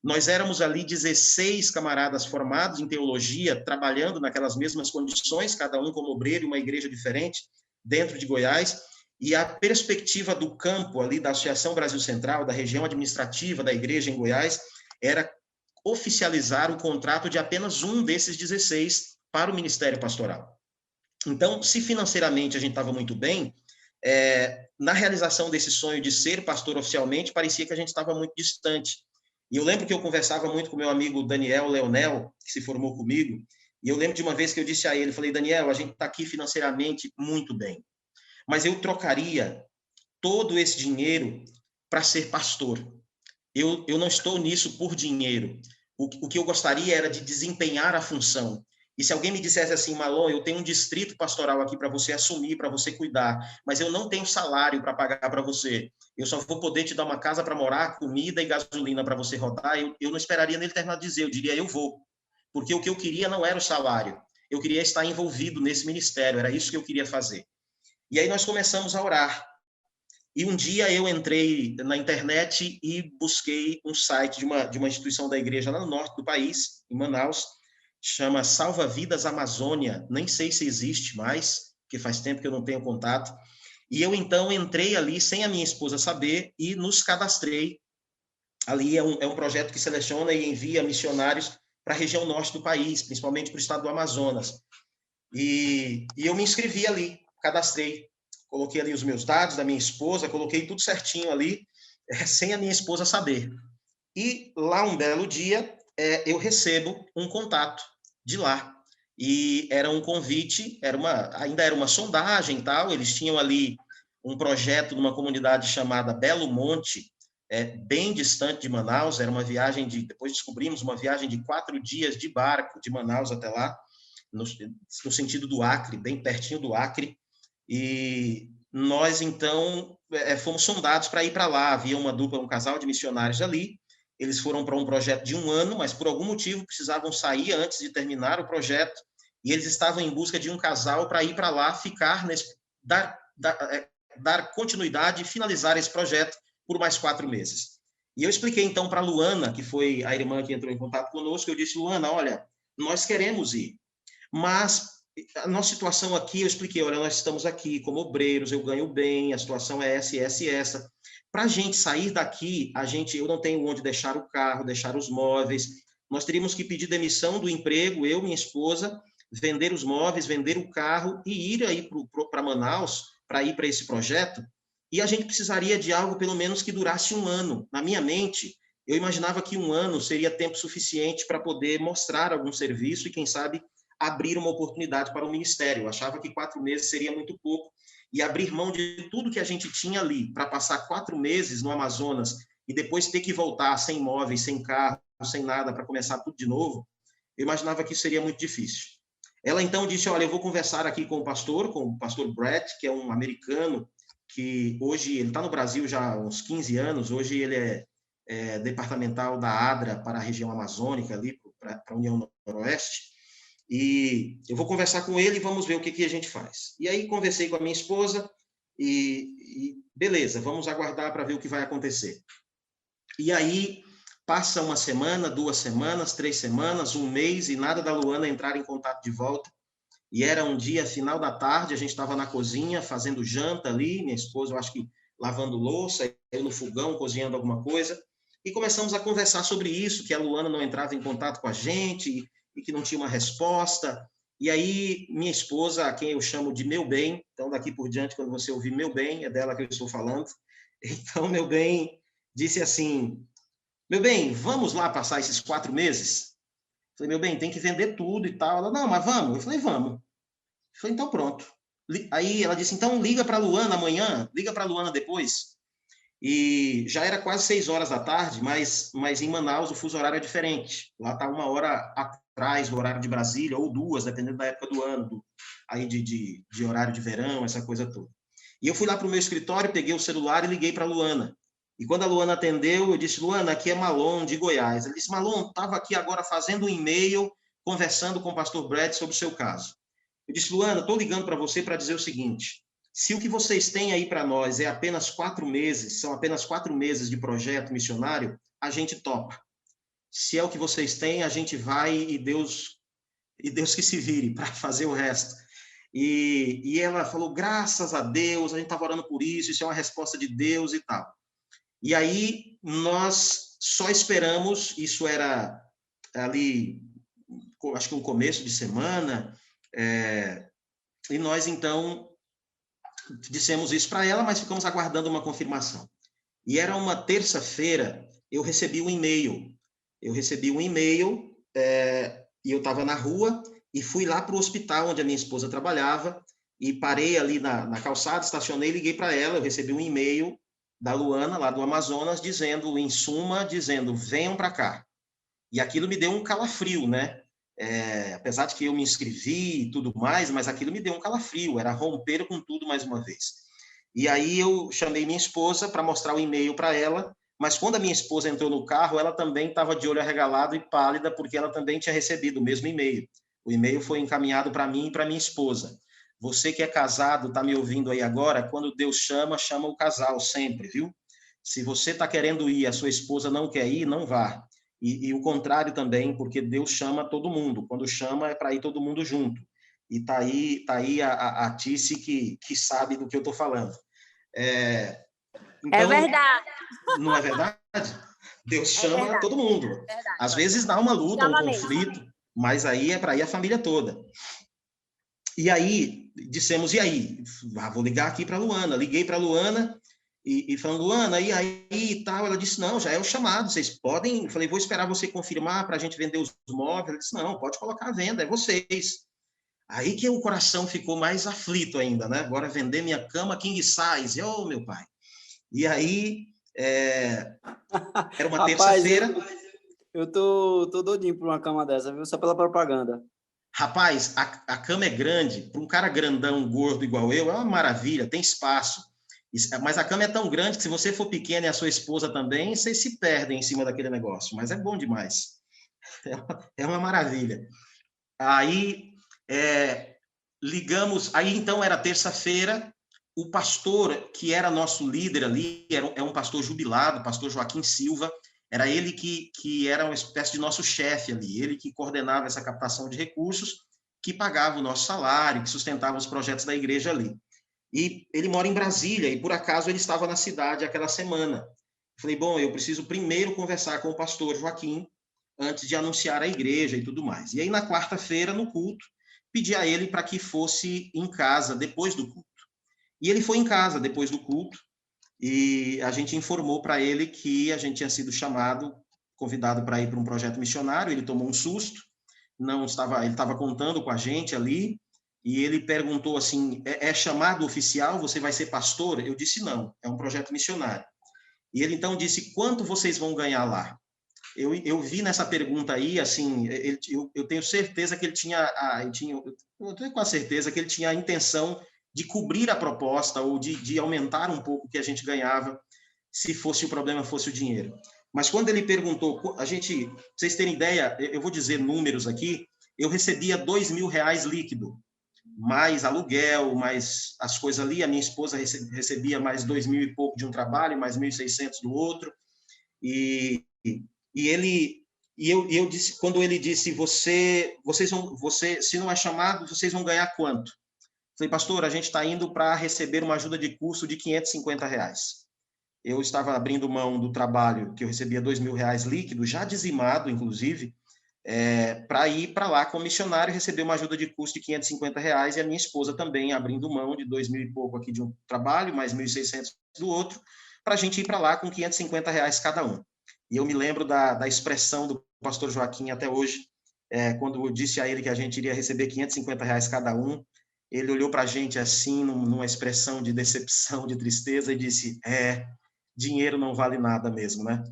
Nós éramos ali 16 camaradas formados em teologia, trabalhando naquelas mesmas condições, cada um como obreiro, uma igreja diferente, dentro de Goiás, e a perspectiva do campo ali da Associação Brasil Central, da região administrativa da igreja em Goiás, era oficializar o contrato de apenas um desses 16 para o ministério pastoral. Então, se financeiramente a gente estava muito bem, na realização desse sonho de ser pastor oficialmente, parecia que a gente estava muito distante. E eu lembro que eu conversava muito com meu amigo Daniel Leonel, que se formou comigo, e eu lembro de uma vez que eu disse a ele, falei, Daniel, a gente está aqui financeiramente muito bem, mas eu trocaria todo esse dinheiro para ser pastor. Eu não estou nisso por dinheiro. O que eu gostaria era de desempenhar a função. E se alguém me dissesse assim, Malon, eu tenho um distrito pastoral aqui para você assumir, para você cuidar, mas eu não tenho salário para pagar para você, eu só vou poder te dar uma casa para morar, comida e gasolina para você rodar, eu não esperaria nele terminar de dizer, eu diria, eu vou. Porque o que eu queria não era o salário, eu queria estar envolvido nesse ministério, era isso que eu queria fazer. E aí nós começamos a orar. E um dia eu entrei na internet e busquei um site de uma instituição da igreja lá no norte do país, em Manaus, chama Salva Vidas Amazônia, nem sei se existe mais, porque faz tempo que eu não tenho contato. E eu, então, entrei ali, sem a minha esposa saber, e nos cadastrei. Ali é um projeto que seleciona e envia missionários para a região norte do país, principalmente para o estado do Amazonas. E eu me inscrevi ali, cadastrei. Coloquei ali os meus dados da minha esposa, coloquei tudo certinho ali, sem a minha esposa saber. E lá, um belo dia, eu recebo um contato de lá. E era um convite, ainda era uma sondagem e tal, eles tinham ali um projeto numa comunidade chamada Belo Monte, bem distante de Manaus, era uma viagem depois descobrimos, uma viagem de 4 dias de barco de Manaus até lá, no sentido do Acre, bem pertinho do Acre, e nós, então, fomos sondados para ir para lá, havia uma dupla, um casal de missionários ali, eles foram para um projeto de 1 ano, mas por algum motivo precisavam sair antes de terminar o projeto, e eles estavam em busca de um casal para ir para lá, ficar dar continuidade e finalizar esse projeto por mais 4 meses. E eu expliquei então para a Luana, que foi a irmã que entrou em contato conosco, eu disse, Luana, olha, nós queremos ir, mas a nossa situação aqui, eu expliquei, olha, nós estamos aqui como obreiros, eu ganho bem, a situação é essa, essa e essa. Para a gente sair daqui, eu não tenho onde deixar o carro, deixar os móveis, nós teríamos que pedir demissão do emprego, eu, minha esposa, vender os móveis, vender o carro e ir aí para Manaus, para ir para esse projeto, e a gente precisaria de algo, pelo menos, que durasse 1 ano. Na minha mente, eu imaginava que 1 ano seria tempo suficiente para poder mostrar algum serviço e, quem sabe, abrir uma oportunidade para o ministério. Eu achava que 4 meses seria muito pouco, e abrir mão de tudo que a gente tinha ali para passar 4 meses no Amazonas e depois ter que voltar sem móveis, sem carro, sem nada, para começar tudo de novo, eu imaginava que isso seria muito difícil. Ela então disse, olha, eu vou conversar aqui com o pastor Brett, que é um americano, que hoje ele está no Brasil já há uns 15 anos, hoje ele é departamental da ADRA para a região amazônica, ali para a União Noroeste, e eu vou conversar com ele e vamos ver o que a gente faz. E aí conversei com a minha esposa e beleza, vamos aguardar para ver o que vai acontecer. E aí passa 1 semana, 2 semanas, 3 semanas, 1 mês e nada da Luana entrar em contato de volta. E era um dia, final da tarde, a gente estava na cozinha fazendo janta ali, minha esposa, eu acho que lavando louça, eu no fogão, cozinhando alguma coisa, e começamos a conversar sobre isso, que a Luana não entrava em contato com a gente e que não tinha uma resposta. E aí, minha esposa, a quem eu chamo de meu bem, então daqui por diante, quando você ouvir meu bem, é dela que eu estou falando. Então, meu bem disse assim, meu bem, vamos lá passar esses 4 meses? Eu falei, meu bem, tem que vender tudo e tal. Ela, não, mas vamos. Eu falei, vamos. Eu falei, então pronto. Aí ela disse, então liga para a Luana amanhã, liga para a Luana depois. e já era quase 6 horas da tarde, mas em Manaus o fuso horário é diferente. Lá está 1 hora atrás do horário de Brasília, ou 2, dependendo da época do ano, aí de horário de verão, essa coisa toda. E eu fui lá para o meu escritório, peguei o celular e liguei para a Luana. E quando a Luana atendeu, eu disse, Luana, aqui é Malon, de Goiás. Ela disse, Malon, estava aqui agora fazendo um e-mail, conversando com o pastor Brett sobre o seu caso. Eu disse, Luana, estou ligando para você para dizer o seguinte, se o que vocês têm aí para nós é apenas 4 meses, são apenas 4 meses de projeto missionário, a gente topa. Se é o que vocês têm, a gente vai e Deus que se vire para fazer o resto. E ela falou, graças a Deus, a gente estava orando por isso é uma resposta de Deus e tal. E aí nós só esperamos, isso era ali, acho que no começo de semana, e nós então dissemos isso para ela, mas ficamos aguardando uma confirmação. E era uma terça-feira, eu recebi um e-mail. E eu estava na rua e fui lá para o hospital onde a minha esposa trabalhava e parei ali na calçada, estacionei e liguei para ela. Eu recebi um e-mail da Luana, lá do Amazonas, dizendo, em suma, venham para cá. E aquilo me deu um calafrio, né? Apesar de que eu me inscrevi e tudo mais, mas aquilo me deu um calafrio, era romper com tudo mais uma vez. E aí eu chamei minha esposa para mostrar o e-mail para ela, mas quando a minha esposa entrou no carro, ela também estava de olho arregalado e pálida, porque ela também tinha recebido o mesmo e-mail. O e-mail foi encaminhado para mim e para minha esposa. Você que é casado, está me ouvindo aí agora, quando Deus chama, chama o casal sempre, viu? Se você está querendo ir, a sua esposa não quer ir, não vá. E o contrário também, porque Deus chama todo mundo. Quando chama, é para ir todo mundo junto. E tá aí a Tice que sabe do que eu estou falando. Então, é verdade. Não é verdade? Deus chama todo mundo. Às vezes dá uma luta, um conflito, mas aí é para ir a família toda. E aí, dissemos, e aí? Vou ligar aqui para a Luana. Liguei para a Luana e falando, Luana, e aí e tal? Ela disse, não, já é o chamado, vocês podem... Eu falei, vou esperar você confirmar para a gente vender os móveis. Ela disse, não, pode colocar à venda, é vocês. Aí que o coração ficou mais aflito ainda, né? Agora vender minha cama king size, oh, meu pai. E aí, era uma terça-feira. Eu tô doidinho por uma cama dessa, viu? Só pela propaganda. Rapaz, a cama é grande, para um cara grandão, gordo igual eu, é uma maravilha, tem espaço. Mas a cama é tão grande que se você for pequeno e a sua esposa também, vocês se perdem em cima daquele negócio. Mas é bom demais. É uma maravilha. Aí, ligamos, aí então era terça-feira, o pastor que era nosso líder ali, é um pastor jubilado, o pastor Joaquim Silva, era ele que era uma espécie de nosso chefe ali, ele que coordenava essa captação de recursos, que pagava o nosso salário, que sustentava os projetos da igreja ali. E ele mora em Brasília, e por acaso ele estava na cidade aquela semana. Falei, bom, eu preciso primeiro conversar com o pastor Joaquim, antes de anunciar a igreja e tudo mais. E aí, na quarta-feira, no culto, pedi a ele para que fosse em casa depois do culto. E ele foi em casa depois do culto, e a gente informou para ele que a gente tinha sido convidado para ir para um projeto missionário. Ele tomou um susto, ele estava contando com a gente ali, e ele perguntou assim, é chamado oficial, você vai ser pastor? Eu disse, não, é um projeto missionário. E ele então disse, quanto vocês vão ganhar lá? Eu vi nessa pergunta aí, assim, eu tenho certeza que ele tinha, eu tenho quase certeza que ele tinha a intenção de cobrir a proposta ou de aumentar um pouco o que a gente ganhava, se o problema fosse o dinheiro. Mas quando ele perguntou, pra vocês terem ideia, eu vou dizer números aqui, eu recebia R$2.000 líquido, mais aluguel, mais as coisas ali, a minha esposa recebia mais 2.000 e pouco de um trabalho, mais 1.600 do outro, e eu disse, quando ele disse, se não é chamado, vocês vão ganhar quanto? Falei, pastor, a gente está indo para receber uma ajuda de custo de R$550. Eu estava abrindo mão do trabalho que eu recebia R$2.000 líquido, já dizimado, inclusive, para ir para lá como missionário e receber uma ajuda de custo de R$550, e a minha esposa também abrindo mão de 2.000 e pouco aqui de um trabalho, mais 1.600 do outro, para a gente ir para lá com R$550 cada um. E eu me lembro da expressão do pastor Joaquim até hoje, quando eu disse a ele que a gente iria receber R$550 cada um, ele olhou para a gente assim, numa expressão de decepção, de tristeza, e disse, dinheiro não vale nada mesmo, né?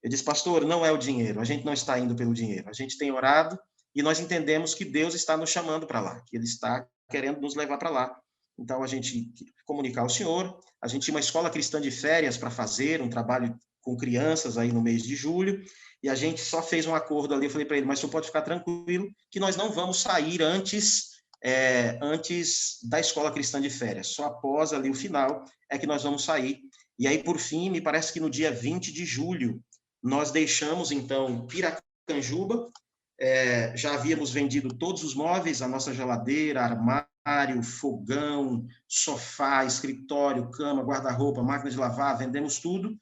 Eu disse, pastor, não é o dinheiro, a gente não está indo pelo dinheiro, a gente tem orado e nós entendemos que Deus está nos chamando para lá, que Ele está querendo nos levar para lá. Então, a gente comunicar ao senhor, a gente tinha uma escola cristã de férias para fazer, um trabalho com crianças aí no mês de julho, e a gente só fez um acordo ali, eu falei para ele, mas o senhor pode ficar tranquilo que nós não vamos sair antes da escola cristã de férias, só após ali o final é que nós vamos sair. E aí, por fim, me parece que no dia 20 de julho, nós deixamos, então, Piracanjuba, já havíamos vendido todos os móveis, a nossa geladeira, armário, fogão, sofá, escritório, cama, guarda-roupa, máquina de lavar, vendemos tudo,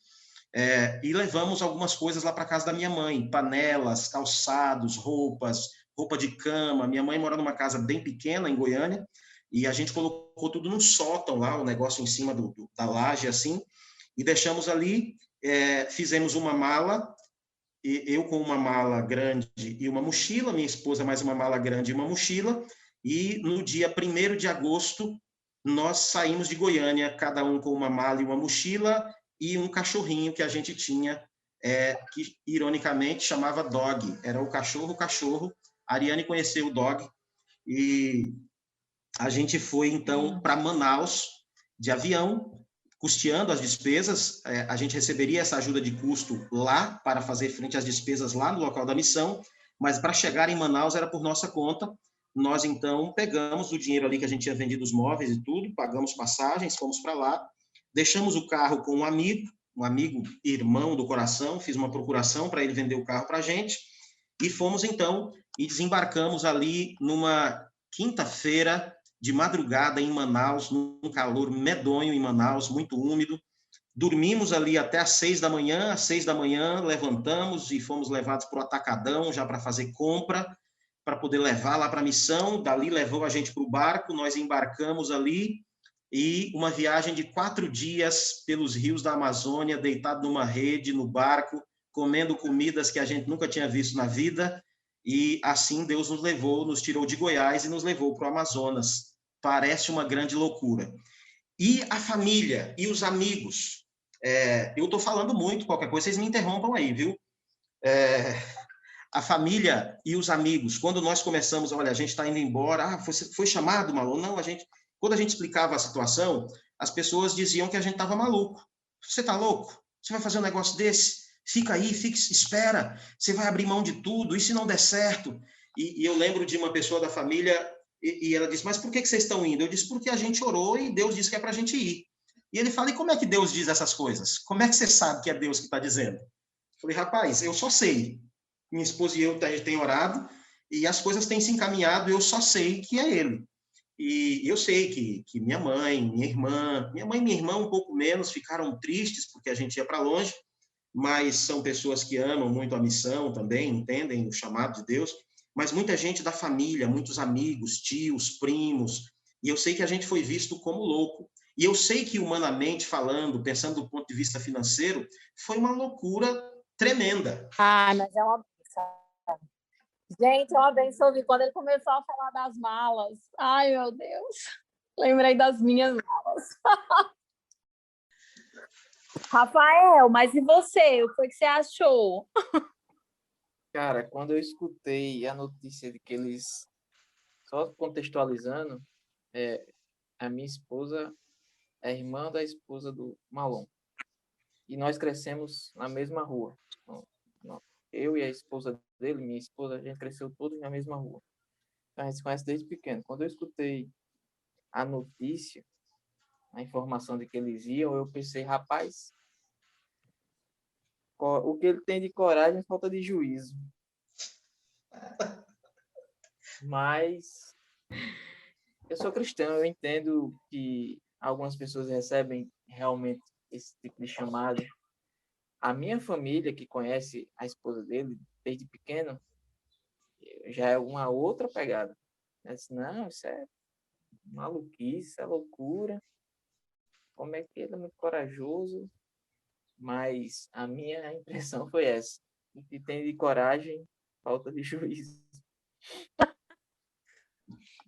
e levamos algumas coisas lá para casa da minha mãe, panelas, calçados, roupas, roupa de cama. Minha mãe mora numa casa bem pequena, em Goiânia, e a gente colocou tudo no sótão lá, o negócio em cima da laje, assim, e deixamos ali, fizemos uma mala, eu com uma mala grande e uma mochila, minha esposa mais uma mala grande e uma mochila, e no dia 1º de agosto, nós saímos de Goiânia, cada um com uma mala e uma mochila, e um cachorrinho que a gente tinha, que ironicamente chamava Dog, era o cachorro. A Ariane conheceu o Dog, e a gente foi, então, para Manaus, de avião, custeando as despesas. A gente receberia essa ajuda de custo lá, para fazer frente às despesas lá no local da missão, mas para chegar em Manaus era por nossa conta. Nós, então, pegamos o dinheiro ali que a gente tinha vendido os móveis e tudo, pagamos passagens, fomos para lá, deixamos o carro com um amigo, irmão do coração, fiz uma procuração para ele vender o carro para a gente, e fomos, então, e desembarcamos ali numa quinta-feira, de madrugada em Manaus, num calor medonho em Manaus, muito úmido. Dormimos ali até às 6 da manhã. Às 6 da manhã, levantamos e fomos levados para o Atacadão, já para fazer compra, para poder levar lá para a missão. Dali levou a gente para o barco, nós embarcamos ali, e uma viagem de 4 dias pelos rios da Amazônia, deitado numa rede, no barco, comendo comidas que a gente nunca tinha visto na vida. E assim Deus nos levou, nos tirou de Goiás e nos levou para o Amazonas. Parece uma grande loucura. E a família e os amigos. Eu estou falando muito, qualquer coisa, vocês me interrompam aí, viu? A família e os amigos. Quando nós começamos, olha, a gente está indo embora, foi chamado, Malô? Não, quando a gente explicava a situação, as pessoas diziam que a gente estava maluco. Você está louco? Você vai fazer um negócio desse? Fica aí, espera, você vai abrir mão de tudo, e se não der certo? E eu lembro de uma pessoa da família, e ela disse, mas por que vocês estão indo? Eu disse, porque a gente orou e Deus disse que é para a gente ir. E ele fala, e como é que Deus diz essas coisas? Como é que você sabe que é Deus que está dizendo? Eu falei, rapaz, eu só sei. Minha esposa e eu tem orado, e as coisas têm se encaminhado, eu só sei que é Ele. E eu sei que minha mãe, minha irmã e minha irmã um pouco menos, ficaram tristes porque a gente ia para longe, mas são pessoas que amam muito a missão também, entendem o chamado de Deus, mas muita gente da família, muitos amigos, tios, primos, e eu sei que a gente foi visto como louco. E eu sei que, humanamente falando, pensando do ponto de vista financeiro, foi uma loucura tremenda. Mas é uma benção. Gente, é uma benção ouvir. Quando ele começou a falar das malas, ai, meu Deus, lembrei das minhas malas. Rafael, mas e você? O que você achou? Cara, quando eu escutei a notícia de que eles, só contextualizando, a minha esposa é irmã da esposa do Malom. E nós crescemos na mesma rua. Eu e a esposa dele, minha esposa, a gente cresceu todos na mesma rua. Então, a gente se conhece desde pequeno. Quando eu escutei a notícia, a informação de que eles iam, eu pensei, rapaz, o que ele tem de coragem, falta de juízo. Mas eu sou cristão, eu entendo que algumas pessoas recebem realmente esse tipo de chamado. A minha família, que conhece a esposa dele desde pequeno, já é uma outra pegada. Eu disse, não, isso é maluquice, isso é loucura. Como é que ele é muito corajoso? Mas a minha impressão foi essa. O que tem de coragem, falta de juízo.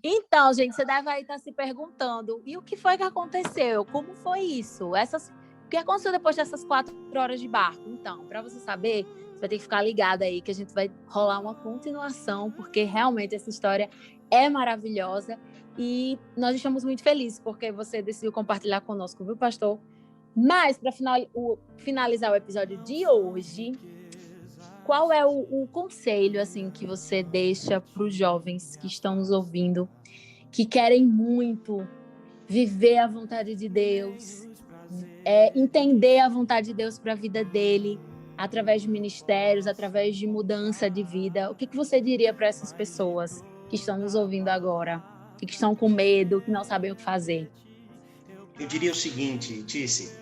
Então, gente, você deve aí estar se perguntando, e o que foi que aconteceu? Como foi isso? O que aconteceu depois dessas 4 horas de barco? Então, para você saber, você vai ter que ficar ligado aí, que a gente vai rolar uma continuação, porque realmente essa história é maravilhosa e nós estamos muito felizes porque você decidiu compartilhar conosco, viu, pastor? Mas, para finalizar o episódio de hoje, qual é o conselho assim, que você deixa para os jovens que estão nos ouvindo, que querem muito viver a vontade de Deus, entender a vontade de Deus para a vida dele, através de ministérios, através de mudança de vida? O que você diria para essas pessoas que estão nos ouvindo agora, que estão com medo, que não sabem o que fazer? Eu diria o seguinte, Tice,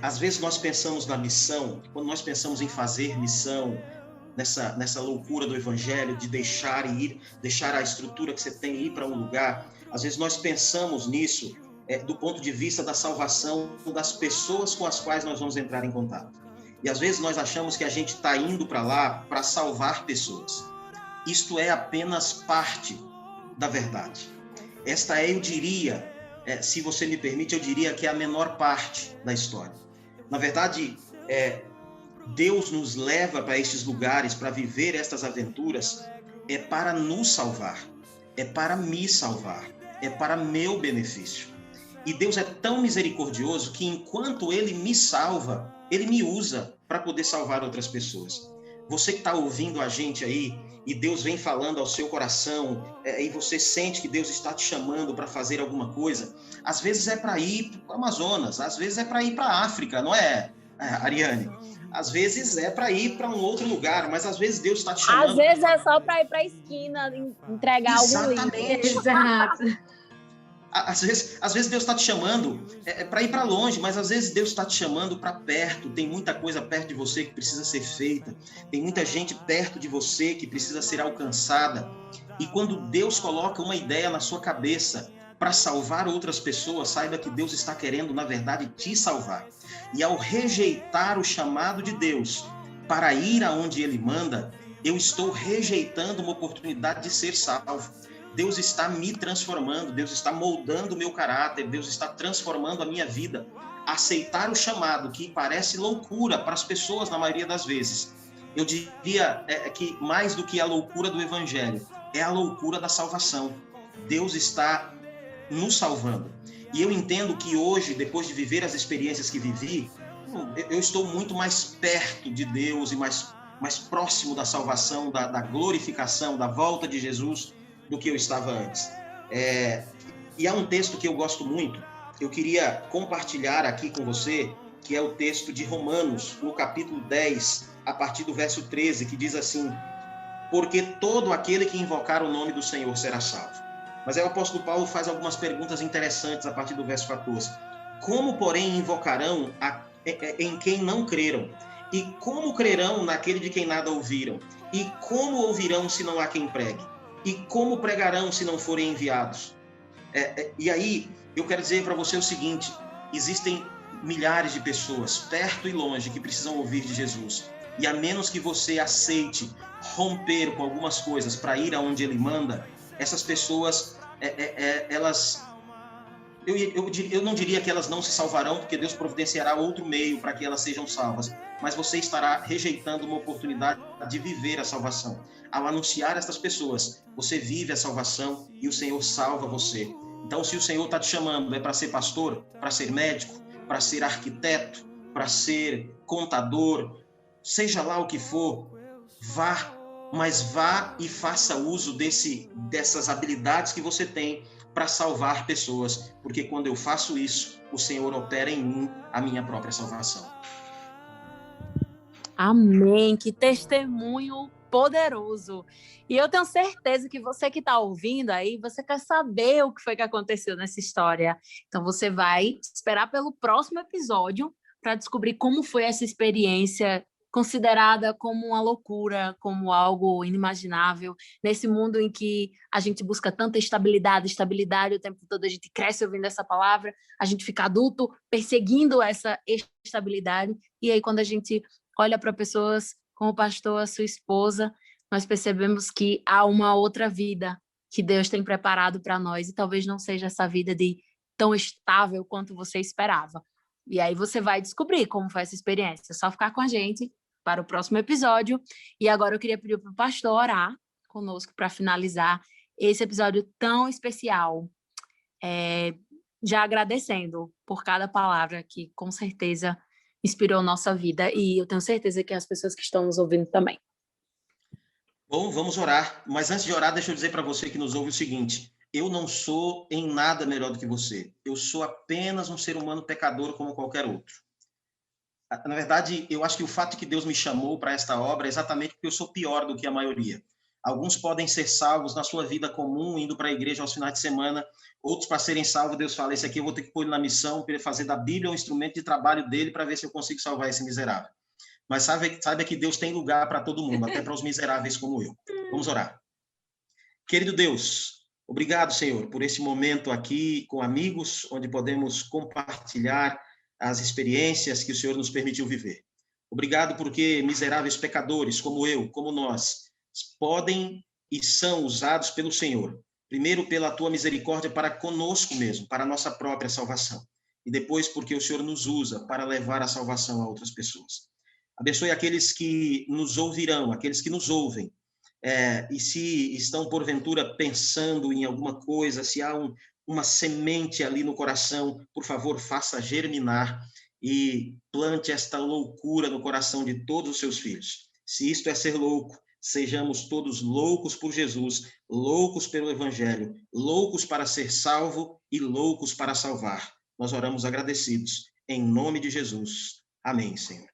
às vezes nós pensamos na missão, quando nós pensamos em fazer missão, nessa loucura do evangelho, de deixar a estrutura que você tem e ir para um lugar, às vezes nós pensamos nisso do ponto de vista da salvação das pessoas com as quais nós vamos entrar em contato. E às vezes nós achamos que a gente está indo para lá para salvar pessoas. Isto é apenas parte da verdade. Esta eu diria, se você me permite, eu diria que é a menor parte da história. Na verdade, Deus nos leva para estes lugares, para viver estas aventuras, para nos salvar, para me salvar, para meu benefício. E Deus é tão misericordioso que enquanto Ele me salva, Ele me usa para poder salvar outras pessoas. Você que está ouvindo a gente aí, e Deus vem falando ao seu coração, e você sente que Deus está te chamando para fazer alguma coisa, às vezes é para ir para o Amazonas, às vezes é para ir para a África, não é, Ariane? Às vezes é para ir para um outro lugar, mas às vezes Deus está te chamando... Às vezes é só para ir para a esquina, entregar algum livro. Exato. Às vezes Deus está te chamando para ir para longe, mas às vezes Deus está te chamando para perto. Tem muita coisa perto de você que precisa ser feita. Tem muita gente perto de você que precisa ser alcançada. E quando Deus coloca uma ideia na sua cabeça para salvar outras pessoas, saiba que Deus está querendo, na verdade, te salvar. E ao rejeitar o chamado de Deus para ir aonde Ele manda, eu estou rejeitando uma oportunidade de ser salvo. Deus está me transformando, Deus está moldando o meu caráter, Deus está transformando a minha vida. Aceitar o chamado, que parece loucura para as pessoas na maioria das vezes, eu diria que mais do que a loucura do evangelho, é a loucura da salvação. Deus está nos salvando. E eu entendo que hoje, depois de viver as experiências que vivi, eu estou muito mais perto de Deus e mais próximo da salvação, da glorificação, da volta de Jesus, do que eu estava antes. E há um texto que eu gosto muito, eu queria compartilhar aqui com você, que é o texto de Romanos, no capítulo 10, a partir do verso 13, que diz assim: porque todo aquele que invocar o nome do Senhor será salvo. Mas aí o apóstolo Paulo faz algumas perguntas interessantes a partir do verso 14. Como, porém, invocarão em quem não creram? E como crerão naquele de quem nada ouviram? E como ouvirão se não há quem pregue? E como pregarão se não forem enviados? E aí, eu quero dizer para você o seguinte: existem milhares de pessoas, perto e longe, que precisam ouvir de Jesus. E a menos que você aceite romper com algumas coisas para ir aonde Ele manda, essas pessoas, elas... Eu não diria que elas não se salvarão, porque Deus providenciará outro meio para que elas sejam salvas, mas você estará rejeitando uma oportunidade de viver a salvação. Ao anunciar estas pessoas, você vive a salvação e o Senhor salva você. Então, se o Senhor está te chamando, para ser pastor, para ser médico, para ser arquiteto, para ser contador, seja lá o que for, vá, mas vá e faça uso dessas habilidades que você tem para salvar pessoas, porque quando eu faço isso, o Senhor opera em mim a minha própria salvação. Amém, que testemunho poderoso. E eu tenho certeza que você que está ouvindo aí, você quer saber o que foi que aconteceu nessa história. Então você vai esperar pelo próximo episódio para descobrir como foi essa experiência considerada como uma loucura, como algo inimaginável, nesse mundo em que a gente busca tanta estabilidade o tempo todo, a gente cresce ouvindo essa palavra, a gente fica adulto perseguindo essa estabilidade, e aí quando a gente olha para pessoas como o pastor, a sua esposa, nós percebemos que há uma outra vida que Deus tem preparado para nós, e talvez não seja essa vida tão estável quanto você esperava. E aí você vai descobrir como foi essa experiência. É só ficar com a gente para o próximo episódio. E agora eu queria pedir para o pastor orar conosco para finalizar esse episódio tão especial. Já agradecendo por cada palavra que com certeza inspirou nossa vida. E eu tenho certeza que as pessoas que estão nos ouvindo também. Bom, vamos orar. Mas antes de orar, deixa eu dizer para você que nos ouve o seguinte: eu não sou em nada melhor do que você. Eu sou apenas um ser humano pecador como qualquer outro. Na verdade, eu acho que o fato de que Deus me chamou para esta obra é exatamente porque eu sou pior do que a maioria. Alguns podem ser salvos na sua vida comum, indo para a igreja aos finais de semana. Outros, para serem salvos, Deus fala, esse aqui eu vou ter que pôr ele na missão, para ele fazer da Bíblia um instrumento de trabalho dele, para ver se eu consigo salvar esse miserável. Mas saiba que Deus tem lugar para todo mundo, até para os miseráveis como eu. Vamos orar. Querido Deus, obrigado, Senhor, por esse momento aqui com amigos, onde podemos compartilhar as experiências que o Senhor nos permitiu viver. Obrigado porque miseráveis pecadores como eu, como nós, podem e são usados pelo Senhor. Primeiro, pela tua misericórdia para conosco mesmo, para a nossa própria salvação. E depois, porque o Senhor nos usa para levar a salvação a outras pessoas. Abençoe aqueles que nos ouvirão, aqueles que nos ouvem. E se estão, porventura, pensando em alguma coisa, se há uma semente ali no coração, por favor, faça germinar e plante esta loucura no coração de todos os seus filhos. Se isto é ser louco, sejamos todos loucos por Jesus, loucos pelo Evangelho, loucos para ser salvo e loucos para salvar. Nós oramos agradecidos, em nome de Jesus. Amém, Senhor.